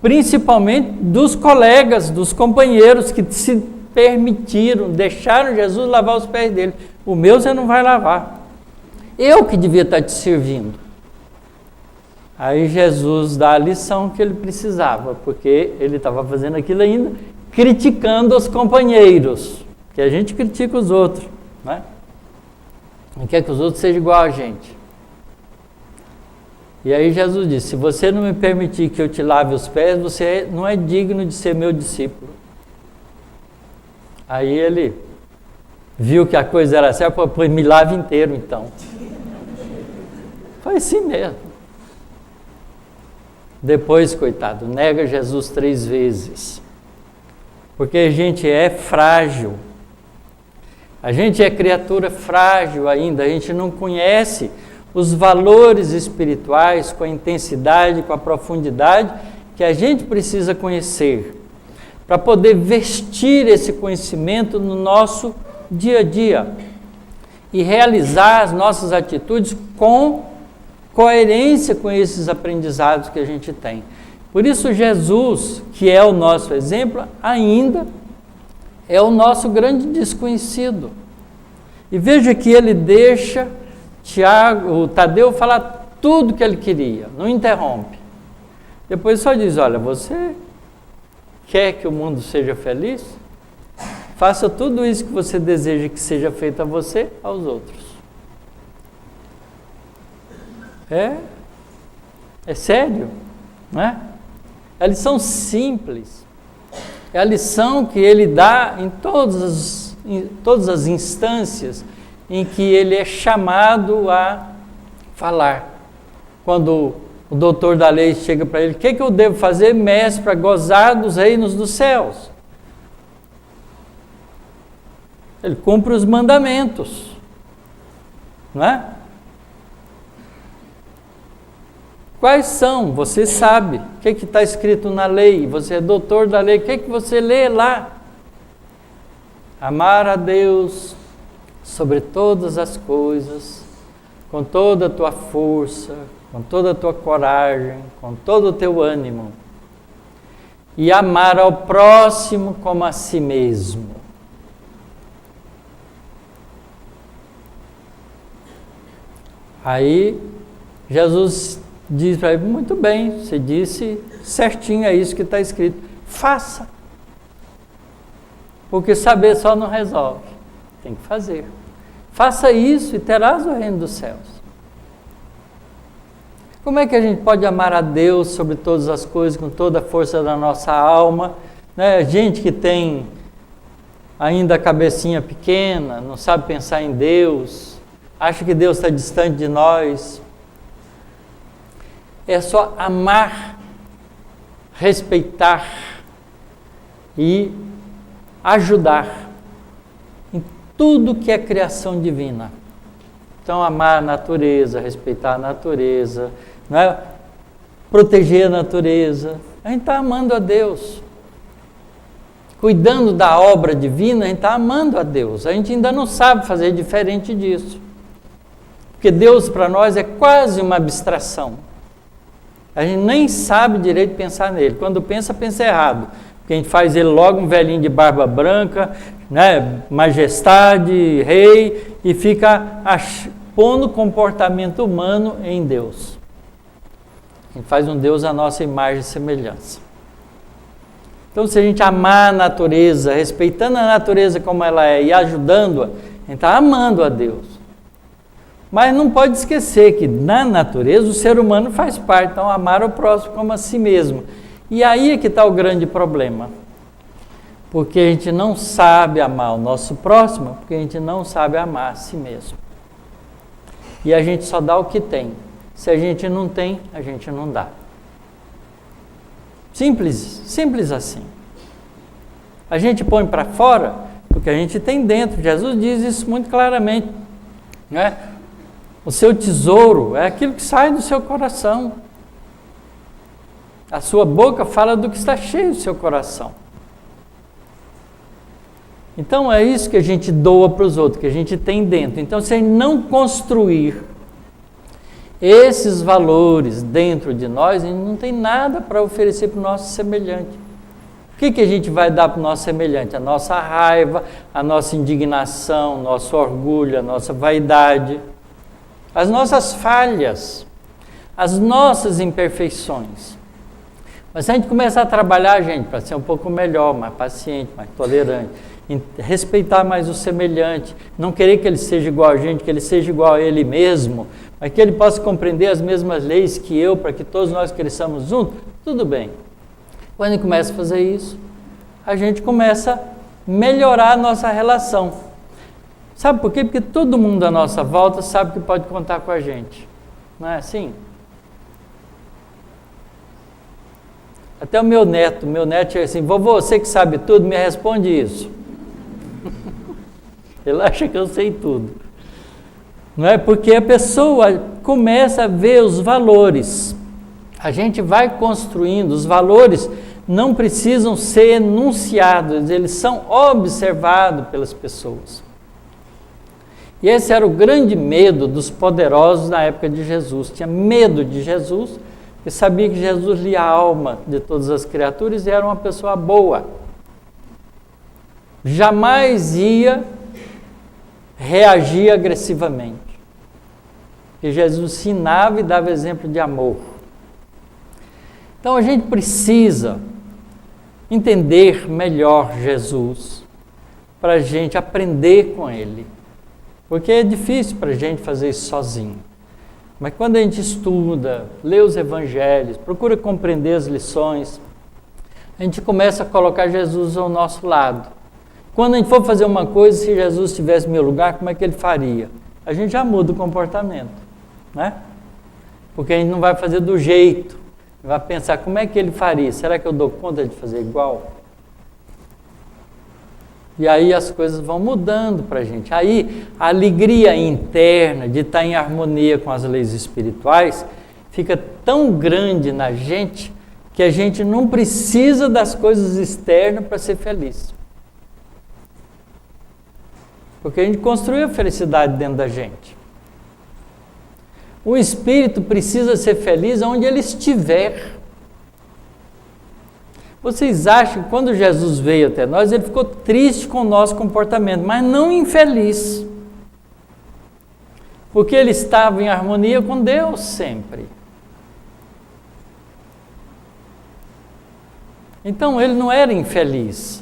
principalmente dos colegas, dos companheiros que se permitiram, deixaram Jesus lavar os pés dele. O meu você não vai lavar. Eu que devia estar te servindo. Aí Jesus dá a lição que ele precisava, porque ele estava fazendo aquilo ainda, criticando os companheiros, que a gente critica os outros, né? Não quer que os outros sejam igual a gente. E aí Jesus disse, se você não me permitir que eu te lave os pés, você não é digno de ser meu discípulo. Aí ele viu que a coisa era certa, falou, me lave inteiro então. Foi assim mesmo. Depois, coitado, nega Jesus 3 vezes. Porque a gente é frágil. A gente é criatura frágil ainda, a gente não conhece os valores espirituais com a intensidade, com a profundidade que a gente precisa conhecer para poder vestir esse conhecimento no nosso dia a dia e realizar as nossas atitudes com coerência com esses aprendizados que a gente tem. Por isso Jesus, que é o nosso exemplo, ainda é o nosso grande desconhecido. E veja que ele deixa o Tadeu falar tudo que ele queria, não interrompe. Depois só diz, olha, você quer que o mundo seja feliz? Faça tudo isso que você deseja que seja feito a você, aos outros. É sério, não é? É a lição simples. É a lição que ele dá em todas as instâncias em que ele é chamado a falar. Quando o doutor da lei chega para ele, o que eu devo fazer, mestre, para gozar dos reinos dos céus? Ele cumpre os mandamentos, não é? Quais são? Você sabe. O que está escrito na lei? Você é doutor da lei. O que você lê lá? Amar a Deus sobre todas as coisas, com toda a tua força, com toda a tua coragem, com todo o teu ânimo. E amar ao próximo como a si mesmo. Aí, Jesus diz para ele, muito bem, você disse certinho, é isso que está escrito. Faça. Porque saber só não resolve. Tem que fazer. Faça isso e terás o reino dos céus. Como é que a gente pode amar a Deus sobre todas as coisas, com toda a força da nossa alma? Né? Gente que tem ainda a cabecinha pequena, não sabe pensar em Deus, acha que Deus está distante de nós. É só amar, respeitar e ajudar em tudo que é criação divina. Então, amar a natureza, respeitar a natureza, não é? Proteger a natureza. A gente está amando a Deus. Cuidando da obra divina, a gente está amando a Deus. A gente ainda não sabe fazer diferente disso. Porque Deus para nós é quase uma abstração. A gente nem sabe direito pensar nele. Quando pensa, pensa errado. Porque a gente faz ele logo um velhinho de barba branca, né, majestade, rei, e fica pondo o comportamento humano em Deus. A gente faz um Deus à nossa imagem e semelhança. Então, se a gente amar a natureza, respeitando a natureza como ela é e ajudando-a, a gente está amando a Deus. Mas não pode esquecer que na natureza o ser humano faz parte, então amar o próximo como a si mesmo. E aí é que está o grande problema. Porque a gente não sabe amar o nosso próximo, porque a gente não sabe amar a si mesmo. E a gente só dá o que tem. Se a gente não tem, a gente não dá. Simples assim. A gente põe para fora porque a gente tem dentro. Jesus diz isso muito claramente, né? O seu tesouro é aquilo que sai do seu coração. A sua boca fala do que está cheio do seu coração. Então é isso que a gente doa para os outros, que a gente tem dentro. Então, se a gente não construir esses valores dentro de nós, a gente não tem nada para oferecer para o nosso semelhante. O que a gente vai dar para o nosso semelhante? A nossa raiva, a nossa indignação, nosso orgulho, a nossa vaidade, as nossas falhas, as nossas imperfeições. Mas se a gente começar a trabalhar, gente, para ser um pouco melhor, mais paciente, mais tolerante, respeitar mais o semelhante, não querer que ele seja igual a gente, que ele seja igual a ele mesmo, mas que ele possa compreender as mesmas leis que eu, para que todos nós cresçamos juntos, tudo bem. Quando a gente começa a fazer isso, a gente começa a melhorar a nossa relação. Sabe por quê? Porque todo mundo à nossa volta sabe que pode contar com a gente. Não é assim? Até o meu neto chega assim, vovô, você que sabe tudo, me responde isso. Ele acha que eu sei tudo. Não é? Porque a pessoa começa a ver os valores. A gente vai construindo, os valores não precisam ser enunciados, eles são observados pelas pessoas. E esse era o grande medo dos poderosos na época de Jesus. Tinha medo de Jesus, porque sabia que Jesus lia a alma de todas as criaturas e era uma pessoa boa. Jamais ia reagir agressivamente. Porque Jesus ensinava e dava exemplo de amor. Então a gente precisa entender melhor Jesus, para a gente aprender com Ele. Porque é difícil para a gente fazer isso sozinho. Mas quando a gente estuda, lê os evangelhos, procura compreender as lições, a gente começa a colocar Jesus ao nosso lado. Quando a gente for fazer uma coisa, se Jesus estivesse no meu lugar, como é que ele faria? A gente já muda o comportamento, né? Porque a gente não vai fazer do jeito, vai pensar como é que ele faria, será que eu dou conta de fazer igual? E aí as coisas vão mudando para a gente. Aí a alegria interna de estar em harmonia com as leis espirituais fica tão grande na gente que a gente não precisa das coisas externas para ser feliz. Porque a gente construiu a felicidade dentro da gente. O espírito precisa ser feliz onde ele estiver. Vocês acham que quando Jesus veio até nós, ele ficou triste com o nosso comportamento, mas não infeliz. Porque ele estava em harmonia com Deus sempre. Então ele não era infeliz.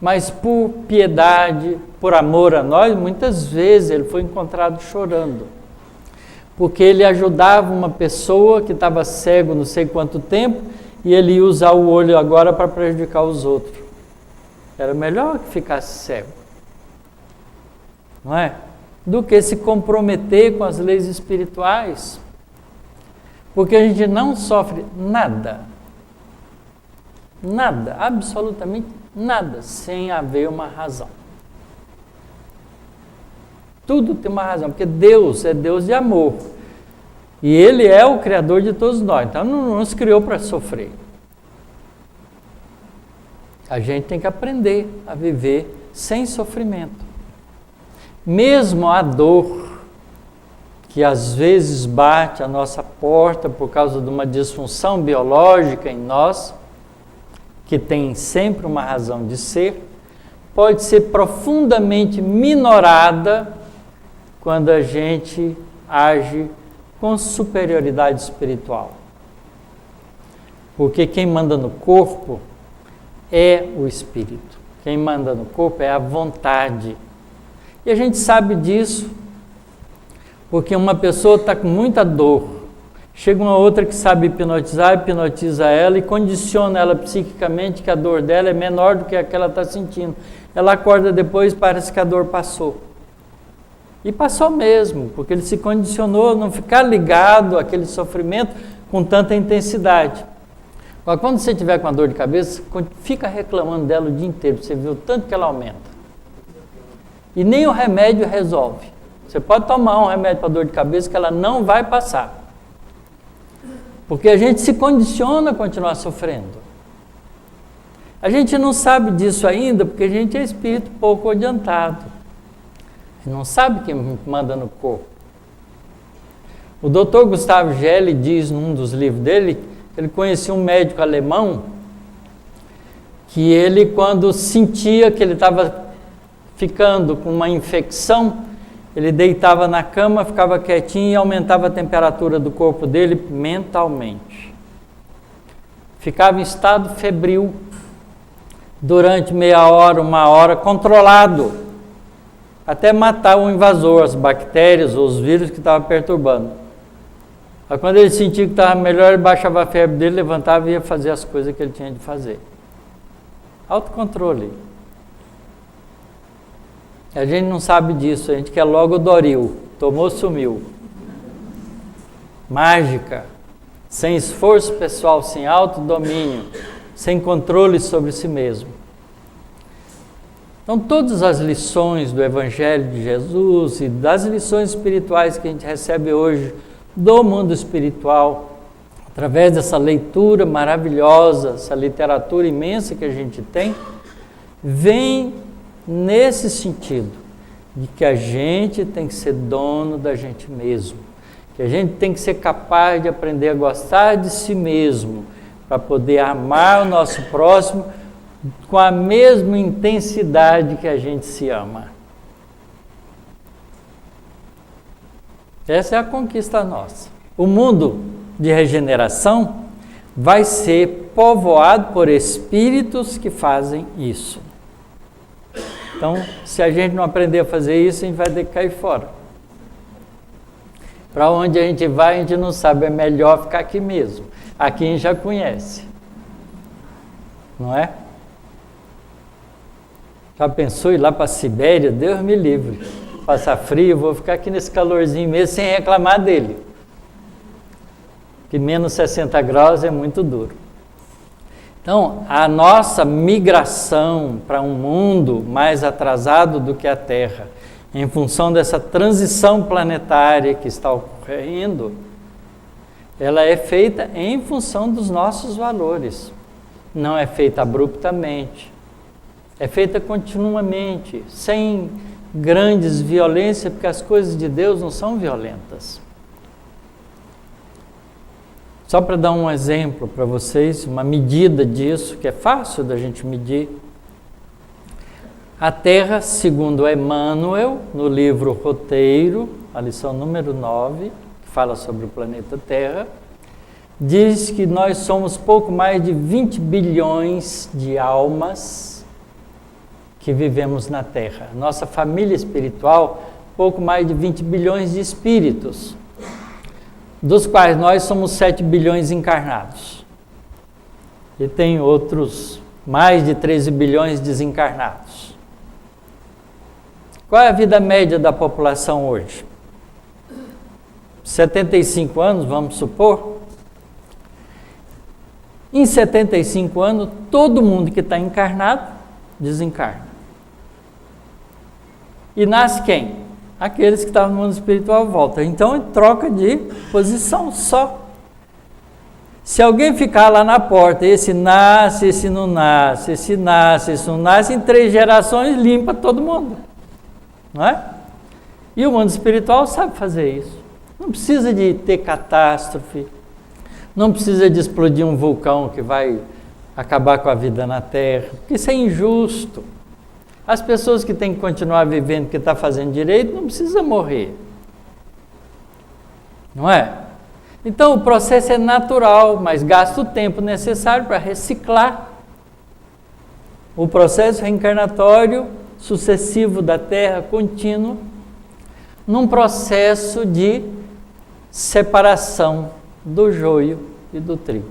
Mas por piedade, por amor a nós, muitas vezes ele foi encontrado chorando. Porque ele ajudava uma pessoa que estava cego não sei quanto tempo, e ele ia usar o olho agora para prejudicar os outros. Era melhor que ficasse cego. Não é? Do que se comprometer com as leis espirituais. Porque a gente não sofre nada. Nada, absolutamente nada, sem haver uma razão. Tudo tem uma razão, porque Deus é Deus de amor. E Ele é o Criador de todos nós, então não nos criou para sofrer. A gente tem que aprender a viver sem sofrimento. Mesmo a dor, que às vezes bate a nossa porta por causa de uma disfunção biológica em nós, que tem sempre uma razão de ser, pode ser profundamente minorada quando a gente age com superioridade espiritual. Porque quem manda no corpo é o espírito. Quem manda no corpo é a vontade. E a gente sabe disso Porque uma pessoa está com muita dor, chega uma outra que sabe hipnotizar, hipnotiza ela e condiciona ela psiquicamente que a dor dela é menor do que a que ela está sentindo. Ela acorda depois e parece que a dor passou. E passou mesmo, porque ele se condicionou a não ficar ligado àquele sofrimento com tanta intensidade. Agora, quando você tiver com a dor de cabeça, fica reclamando dela o dia inteiro, você vê o tanto que ela aumenta. E nem o remédio resolve. Você pode tomar um remédio para dor de cabeça que ela não vai passar. Porque a gente se condiciona a continuar sofrendo. A gente não sabe disso ainda porque a gente é espírito pouco adiantado. Não sabe quem manda no corpo. O Dr. Gustavo Gelli diz num dos livros dele, ele conhecia um médico alemão que ele, quando sentia que ele estava ficando com uma infecção, ele deitava na cama, ficava quietinho e aumentava a temperatura do corpo dele mentalmente. Ficava em estado febril durante meia hora, uma hora, controlado, até matar o invasor, as bactérias ou os vírus que estavam perturbando. Aí quando ele sentia que estava melhor, ele baixava a febre dele, levantava e ia fazer as coisas que ele tinha de fazer. Autocontrole. A gente não sabe disso, a gente quer logo o Doril. Tomou, sumiu. Mágica. Sem esforço pessoal, sem autodomínio, sem controle sobre si mesmo. Então, todas as lições do Evangelho de Jesus e das lições espirituais que a gente recebe hoje do mundo espiritual, através dessa leitura maravilhosa, essa literatura imensa que a gente tem, vem nesse sentido, de que a gente tem que ser dono da gente mesmo, que a gente tem que ser capaz de aprender a gostar de si mesmo, para poder amar o nosso próximo com a mesma intensidade que a gente se ama. Essa é a conquista nossa. O mundo de regeneração vai ser povoado por espíritos que fazem isso. Então, se a gente não aprender a fazer isso, a gente vai ter que cair fora. Para onde a gente vai, a gente não sabe, é melhor ficar aqui mesmo. Aqui a gente já conhece. Não é? Já pensou ir lá para a Sibéria? Deus me livre. Passar frio, vou ficar aqui nesse calorzinho mesmo sem reclamar dele. Que menos 60 graus é muito duro. Então, a nossa migração para um mundo mais atrasado do que a Terra, em função dessa transição planetária que está ocorrendo, ela é feita em função dos nossos valores. Não é feita abruptamente. É feita continuamente, sem grandes violências, porque as coisas de Deus não são violentas. Só para dar um exemplo para vocês, uma medida disso, que é fácil da gente medir. A Terra, segundo Emmanuel, no livro Roteiro, a lição número 9, que fala sobre o planeta Terra, diz que nós somos pouco mais de 20 bilhões de almas que vivemos na Terra. Nossa família espiritual, pouco mais de 20 bilhões de espíritos, dos quais nós somos 7 bilhões encarnados. E tem outros mais de 13 bilhões desencarnados. Qual é a vida média da população hoje? 75 anos, vamos supor. Em 75 anos, todo mundo que está encarnado, desencarna. E nasce quem? Aqueles que estavam no mundo espiritual volta. Então, troca de posição só. Se alguém ficar lá na porta, esse nasce, esse não nasce, esse nasce, esse não nasce, em 3 gerações limpa todo mundo. Não é? E o mundo espiritual sabe fazer isso. Não precisa de ter catástrofe, não precisa de explodir um vulcão que vai acabar com a vida na Terra, porque isso é injusto. As pessoas que têm que continuar vivendo, que estão fazendo direito, não precisa morrer. Não é? Então o processo é natural, mas gasta o tempo necessário para reciclar. O processo reencarnatório sucessivo da Terra, contínuo, num processo de separação do joio e do trigo.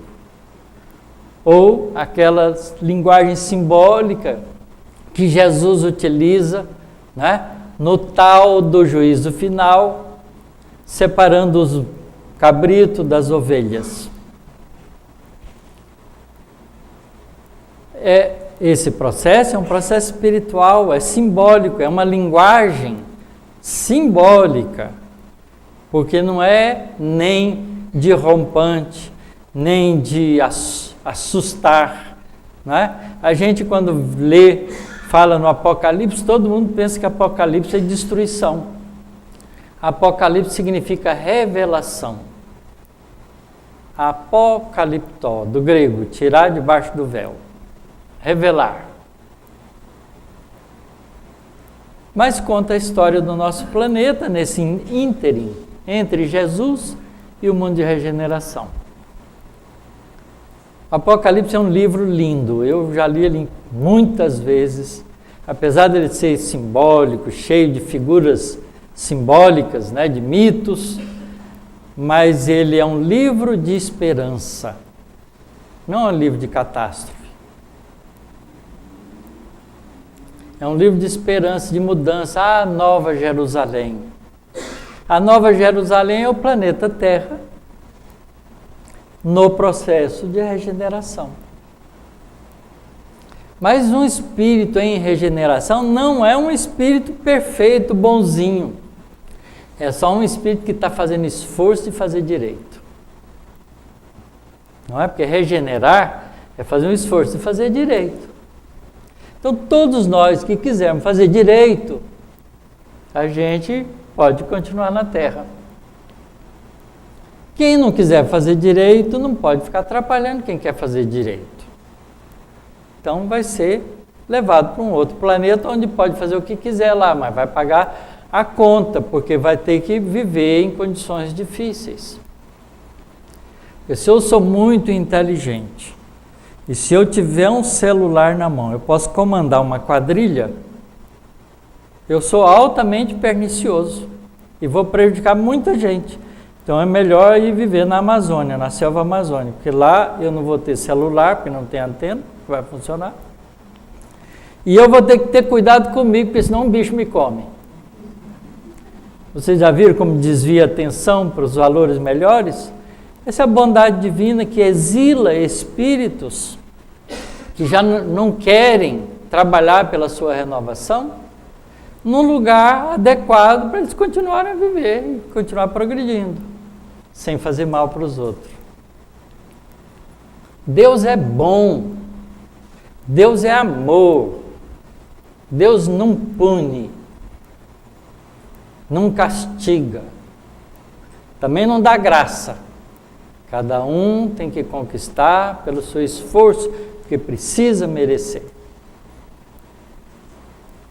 Ou aquela linguagem simbólica que Jesus utiliza, né, no tal do juízo final, separando os cabritos das ovelhas. Esse processo é um processo espiritual, é simbólico, é uma linguagem simbólica, porque não é nem de rompante, nem de assustar, né? A gente, quando lê, fala no Apocalipse, todo mundo pensa que Apocalipse é destruição. Apocalipse significa revelação. Apocaliptó, do grego, tirar debaixo do véu. Revelar. Mas conta a história do nosso planeta nesse ínterim entre Jesus e o mundo de regeneração. Apocalipse é um livro lindo, eu já li ele muitas vezes, apesar de ele ser simbólico, cheio de figuras simbólicas, né, de mitos, mas ele é um livro de esperança, não é um livro de catástrofe. É um livro de esperança, de mudança. A Nova Jerusalém. A Nova Jerusalém é o planeta Terra no processo de regeneração. Mas um espírito em regeneração não é um espírito perfeito, bonzinho. É só um espírito que está fazendo esforço de fazer direito. Não é? Porque regenerar é fazer um esforço de fazer direito. Então, todos nós que quisermos fazer direito, a gente pode continuar na Terra. Quem não quiser fazer direito, não pode ficar atrapalhando quem quer fazer direito. Então, vai ser levado para um outro planeta, onde pode fazer o que quiser lá, mas vai pagar a conta, porque vai ter que viver em condições difíceis. Porque se eu sou muito inteligente, e se eu tiver um celular na mão, eu posso comandar uma quadrilha, eu sou altamente pernicioso e vou prejudicar muita gente. Então é melhor ir viver na Amazônia, na selva amazônica, porque lá eu não vou ter celular, porque não tem antena, que vai funcionar. E eu vou ter que ter cuidado comigo, porque senão um bicho me come. Vocês já viram como desvia a atenção para os valores melhores? Essa é a bondade divina que exila espíritos que já não querem trabalhar pela sua renovação num lugar adequado para eles continuarem a viver e continuar progredindo, sem fazer mal para os outros. Deus é bom, Deus é amor, Deus não pune, não castiga, também não dá graça. Cada um tem que conquistar pelo seu esforço, porque precisa merecer.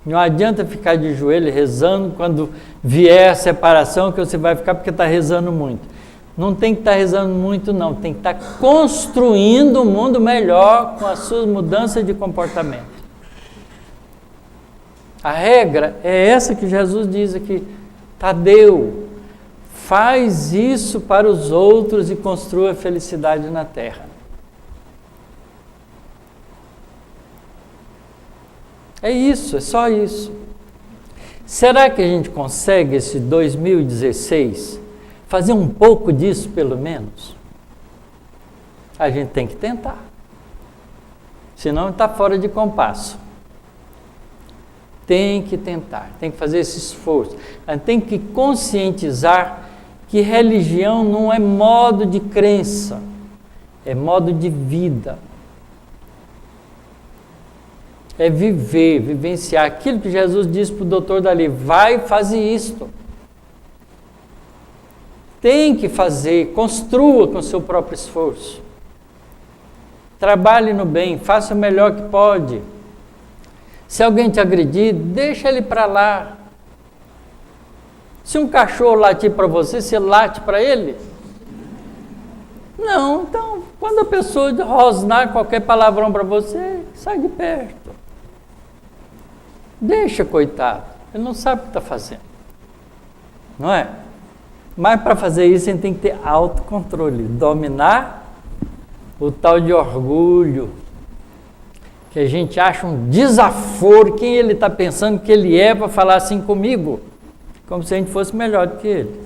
Não adianta ficar de joelho rezando quando vier a separação, que você vai ficar porque está rezando muito. Não tem que estar rezando muito, não. Tem que estar construindo um mundo melhor com as suas mudanças de comportamento. A regra é essa que Jesus diz aqui. Tadeu, faz isso para os outros e construa a felicidade na Terra. É isso, é só isso. Será que a gente consegue, esse 2016, fazer um pouco disso, pelo menos? A gente tem que tentar. Senão está fora de compasso. Tem que tentar, tem que fazer esse esforço. A gente tem que conscientizar que religião não é modo de crença, é modo de vida. É viver, vivenciar aquilo que Jesus disse para o doutor Dali, vai fazer isto. Tem que fazer, construa com o seu próprio esforço. Trabalhe no bem, faça o melhor que pode. Se alguém te agredir, deixa ele para lá. Se um cachorro latir para você, você late para ele? Não, então, quando a pessoa rosnar qualquer palavrão para você, sai de perto. Deixa, coitado, ele não sabe o que está fazendo. não é? Mas para fazer isso a gente tem que ter autocontrole, dominar o tal de orgulho, que a gente acha um desaforo, quem ele está pensando que ele é para falar assim comigo, como se a gente fosse melhor do que ele.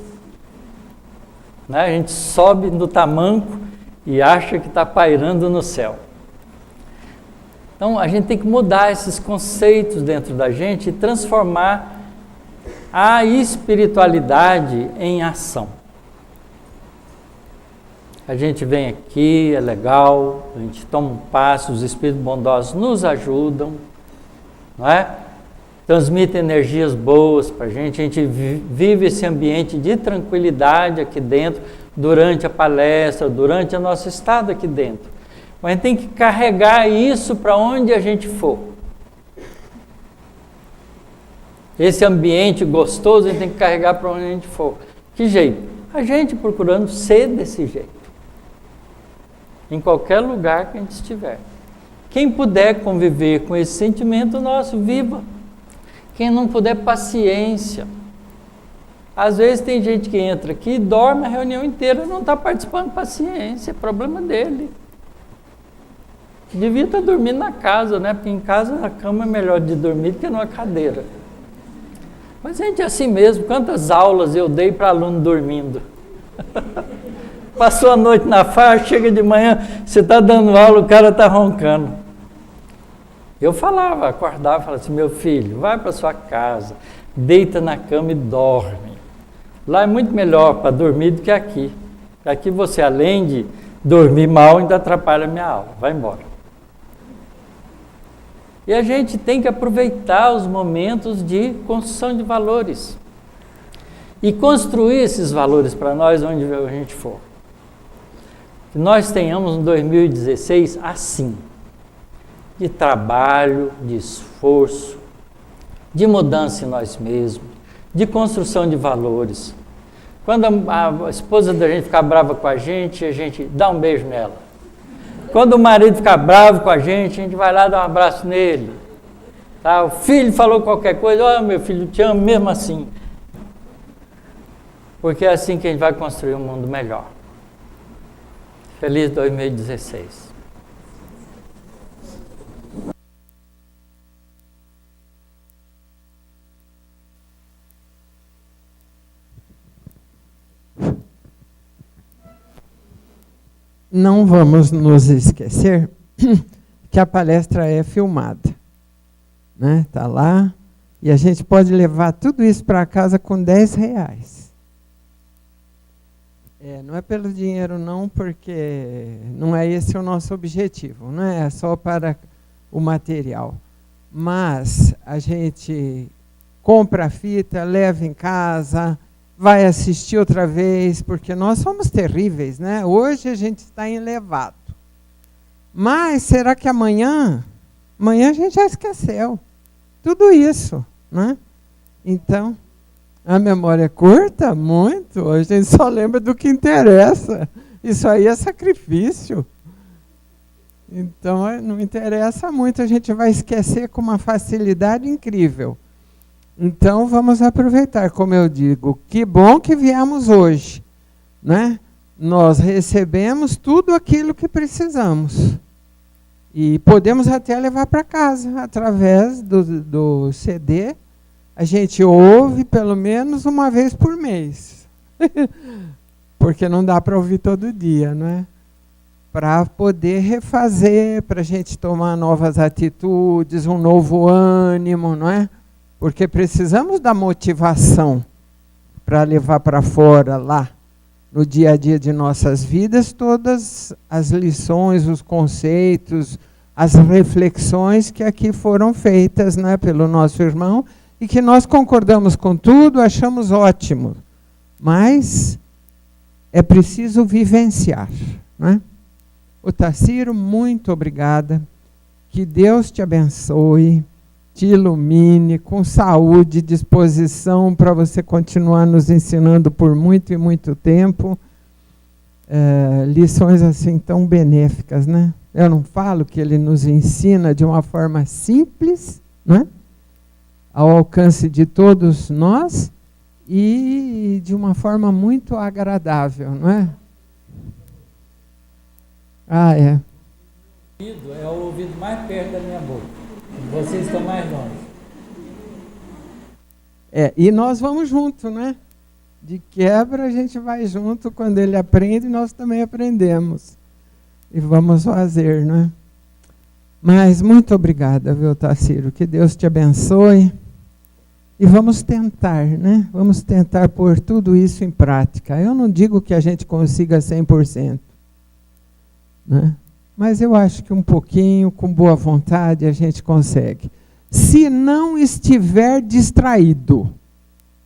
Né? A gente sobe no tamanco e acha que está pairando no céu. Então a gente tem que mudar esses conceitos dentro da gente e transformar a espiritualidade em ação. A gente vem aqui, é legal, a gente toma um passo, os espíritos bondosos nos ajudam, não é? Transmitem energias boas para a gente vive esse ambiente de tranquilidade aqui dentro, durante a palestra, durante o nosso estado aqui dentro. Mas a gente tem que carregar isso para onde a gente for. Esse ambiente gostoso a gente tem que carregar para onde a gente for. Que jeito? A gente procurando ser desse jeito. Em qualquer lugar que a gente estiver. Quem puder conviver com esse sentimento nosso, viva. Quem não puder, paciência. Às vezes tem gente que entra aqui e dorme a reunião inteira, não está participando, paciência, é problema dele. Devia estar dormindo na casa, né? Porque em casa a cama é melhor de dormir do que numa cadeira. Mas, gente, é assim mesmo. Quantas aulas eu dei para aluno dormindo? Passou a noite na farra, chega de manhã, você está dando aula, o cara está roncando. Eu falava, acordava, falava assim, meu filho, vai para sua casa, deita na cama e dorme. Lá é muito melhor para dormir do que aqui. Aqui você, além de dormir mal, ainda atrapalha a minha aula. Vai embora. E a gente tem que aproveitar os momentos de construção de valores. E construir esses valores para nós onde a gente for. Que nós tenhamos um 2016 assim. De trabalho, de esforço, de mudança em nós mesmos, de construção de valores. Quando a esposa da gente ficar brava com a gente dá um beijo nela. Quando o marido ficar bravo com a gente vai lá dar um abraço nele. Tá? O filho falou qualquer coisa, olha meu filho, te amo mesmo assim. Porque é assim que a gente vai construir um mundo melhor. Feliz 2016. Não vamos nos esquecer que a palestra é filmada, né? Tá lá e a gente pode levar tudo isso para casa com R$10. Não é pelo dinheiro não, porque não é esse o nosso objetivo, não é só para o material. Mas a gente compra a fita, leva em casa, vai assistir outra vez, porque nós somos terríveis, né? Hoje a gente está enlevado. Mas será que amanhã a gente já esqueceu tudo isso, né? Então, a memória é curta? Muito. A gente só lembra do que interessa. Isso aí é sacrifício. Então, não interessa muito, a gente vai esquecer com uma facilidade incrível. Então, vamos aproveitar, como eu digo, que bom que viemos hoje, né? Nós recebemos tudo aquilo que precisamos. E podemos até levar para casa, através do CD. A gente ouve pelo menos uma vez por mês. Porque não dá para ouvir todo dia, não é? Para poder refazer, para a gente tomar novas atitudes, um novo ânimo, não é? Porque precisamos da motivação para levar para fora lá, no dia a dia de nossas vidas, todas as lições, os conceitos, as reflexões que aqui foram feitas, né, pelo nosso irmão, e que nós concordamos com tudo, achamos ótimo. Mas é preciso vivenciar, né? Otacílio, muito obrigada. Que Deus te abençoe, te ilumine, com saúde e disposição para você continuar nos ensinando por muito e muito tempo. Lições assim tão benéficas, né? Eu não falo que ele nos ensina de uma forma simples, né? Ao alcance de todos nós, e de uma forma muito agradável, não é? Ah, é. É o ouvido mais perto da minha boca. Vocês estão mais longe. E nós vamos junto, né? De quebra a gente vai junto, quando ele aprende, nós também aprendemos. E vamos fazer, né? Mas muito obrigada, viu, Tacírio? Que Deus te abençoe. E vamos tentar, né? Vamos tentar pôr tudo isso em prática. Eu não digo que a gente consiga 100%, né? Mas eu acho que um pouquinho, com boa vontade, a gente consegue. Se não estiver distraído.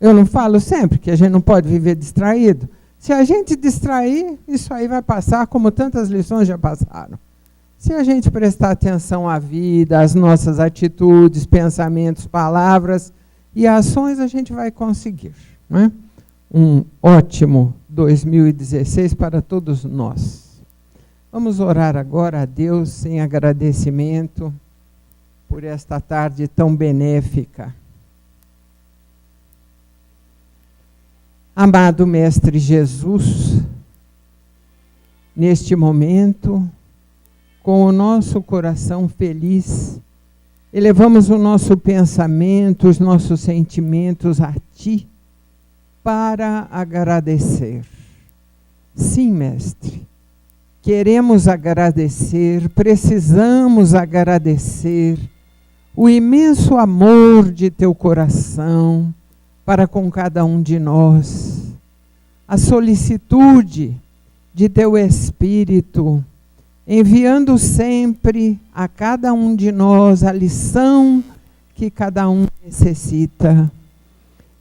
Eu não falo sempre que a gente não pode viver distraído? Se a gente distrair, isso aí vai passar como tantas lições já passaram. Se a gente prestar atenção à vida, às nossas atitudes, pensamentos, palavras e ações, a gente vai conseguir, né? Um ótimo 2016 para todos nós. Vamos orar agora a Deus em agradecimento por esta tarde tão benéfica. Amado Mestre Jesus, neste momento, com o nosso coração feliz, elevamos o nosso pensamento, os nossos sentimentos a Ti, para agradecer. Sim, Mestre, queremos agradecer, precisamos agradecer o imenso amor de Teu coração para com cada um de nós, a solicitude de Teu Espírito, enviando sempre a cada um de nós a lição que cada um necessita.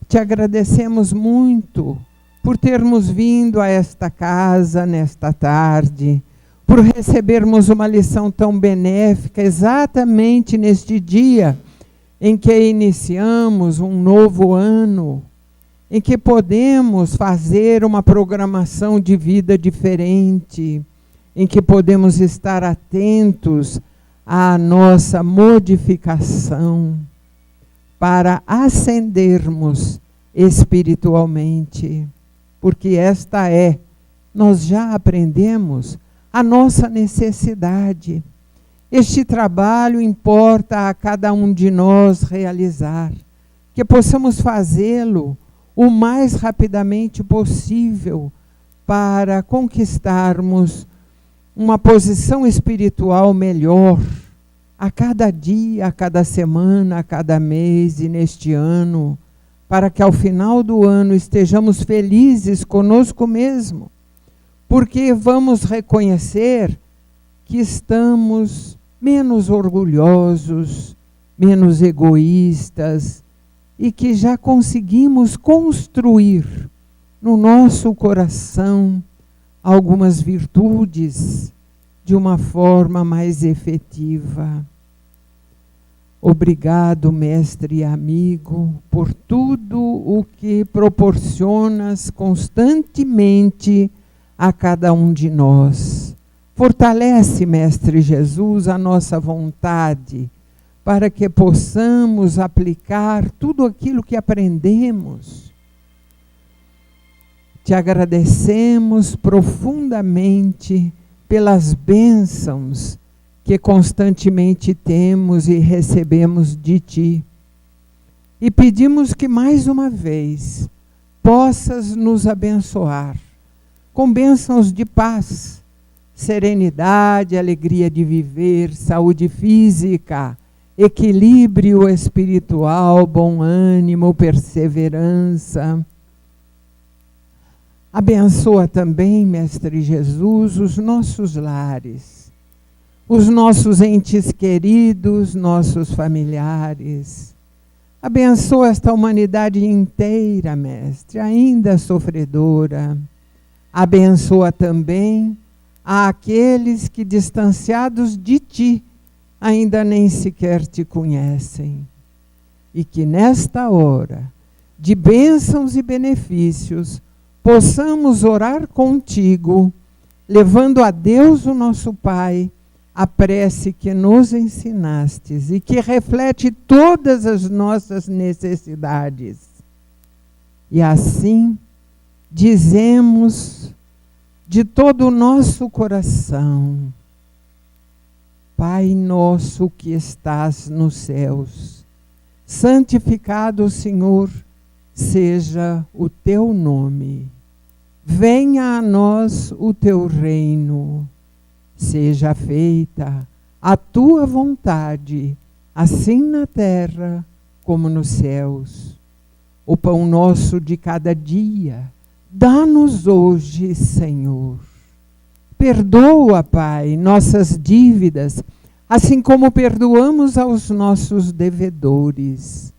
Te agradecemos muito por termos vindo a esta casa nesta tarde, por recebermos uma lição tão benéfica exatamente neste dia em que iniciamos um novo ano, em que podemos fazer uma programação de vida diferente, em que podemos estar atentos à nossa modificação para ascendermos espiritualmente, porque esta nós já aprendemos a nossa necessidade. Este trabalho importa a cada um de nós realizar, que possamos fazê-lo o mais rapidamente possível para conquistarmos uma posição espiritual melhor a cada dia, a cada semana, a cada mês e neste ano, para que ao final do ano estejamos felizes conosco mesmo, porque vamos reconhecer que estamos menos orgulhosos, menos egoístas e que já conseguimos construir no nosso coração algumas virtudes de uma forma mais efetiva. Obrigado, mestre e amigo, por tudo o que proporcionas constantemente a cada um de nós. Fortalece, Mestre Jesus, a nossa vontade, para que possamos aplicar tudo aquilo que aprendemos. Te agradecemos profundamente pelas bênçãos que constantemente temos e recebemos de Ti. E pedimos que mais uma vez possas nos abençoar com bênçãos de paz, serenidade, alegria de viver, saúde física, equilíbrio espiritual, bom ânimo, perseverança. Abençoa também, Mestre Jesus, os nossos lares, os nossos entes queridos, nossos familiares. Abençoa esta humanidade inteira, Mestre, ainda sofredora. Abençoa também àqueles que, distanciados de Ti, ainda nem sequer Te conhecem. E que nesta hora de bênçãos e benefícios possamos orar contigo, levando a Deus, o nosso Pai, a prece que nos ensinastes e que reflete todas as nossas necessidades. E assim dizemos de todo o nosso coração: Pai nosso que estás nos céus, santificado, Senhor, seja o teu nome. Venha a nós o teu reino. Seja feita a tua vontade, assim na terra como nos céus. O pão nosso de cada dia, dá-nos hoje, Senhor. Perdoa, Pai, nossas dívidas, assim como perdoamos aos nossos devedores.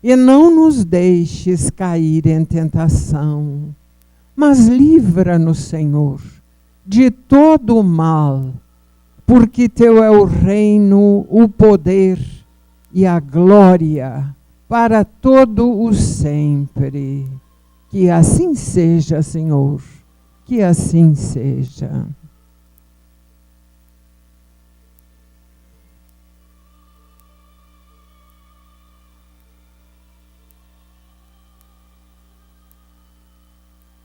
E não nos deixes cair em tentação, mas livra-nos, Senhor, de todo o mal, porque teu é o reino, o poder e a glória para todo o sempre. Que assim seja, Senhor, que assim seja.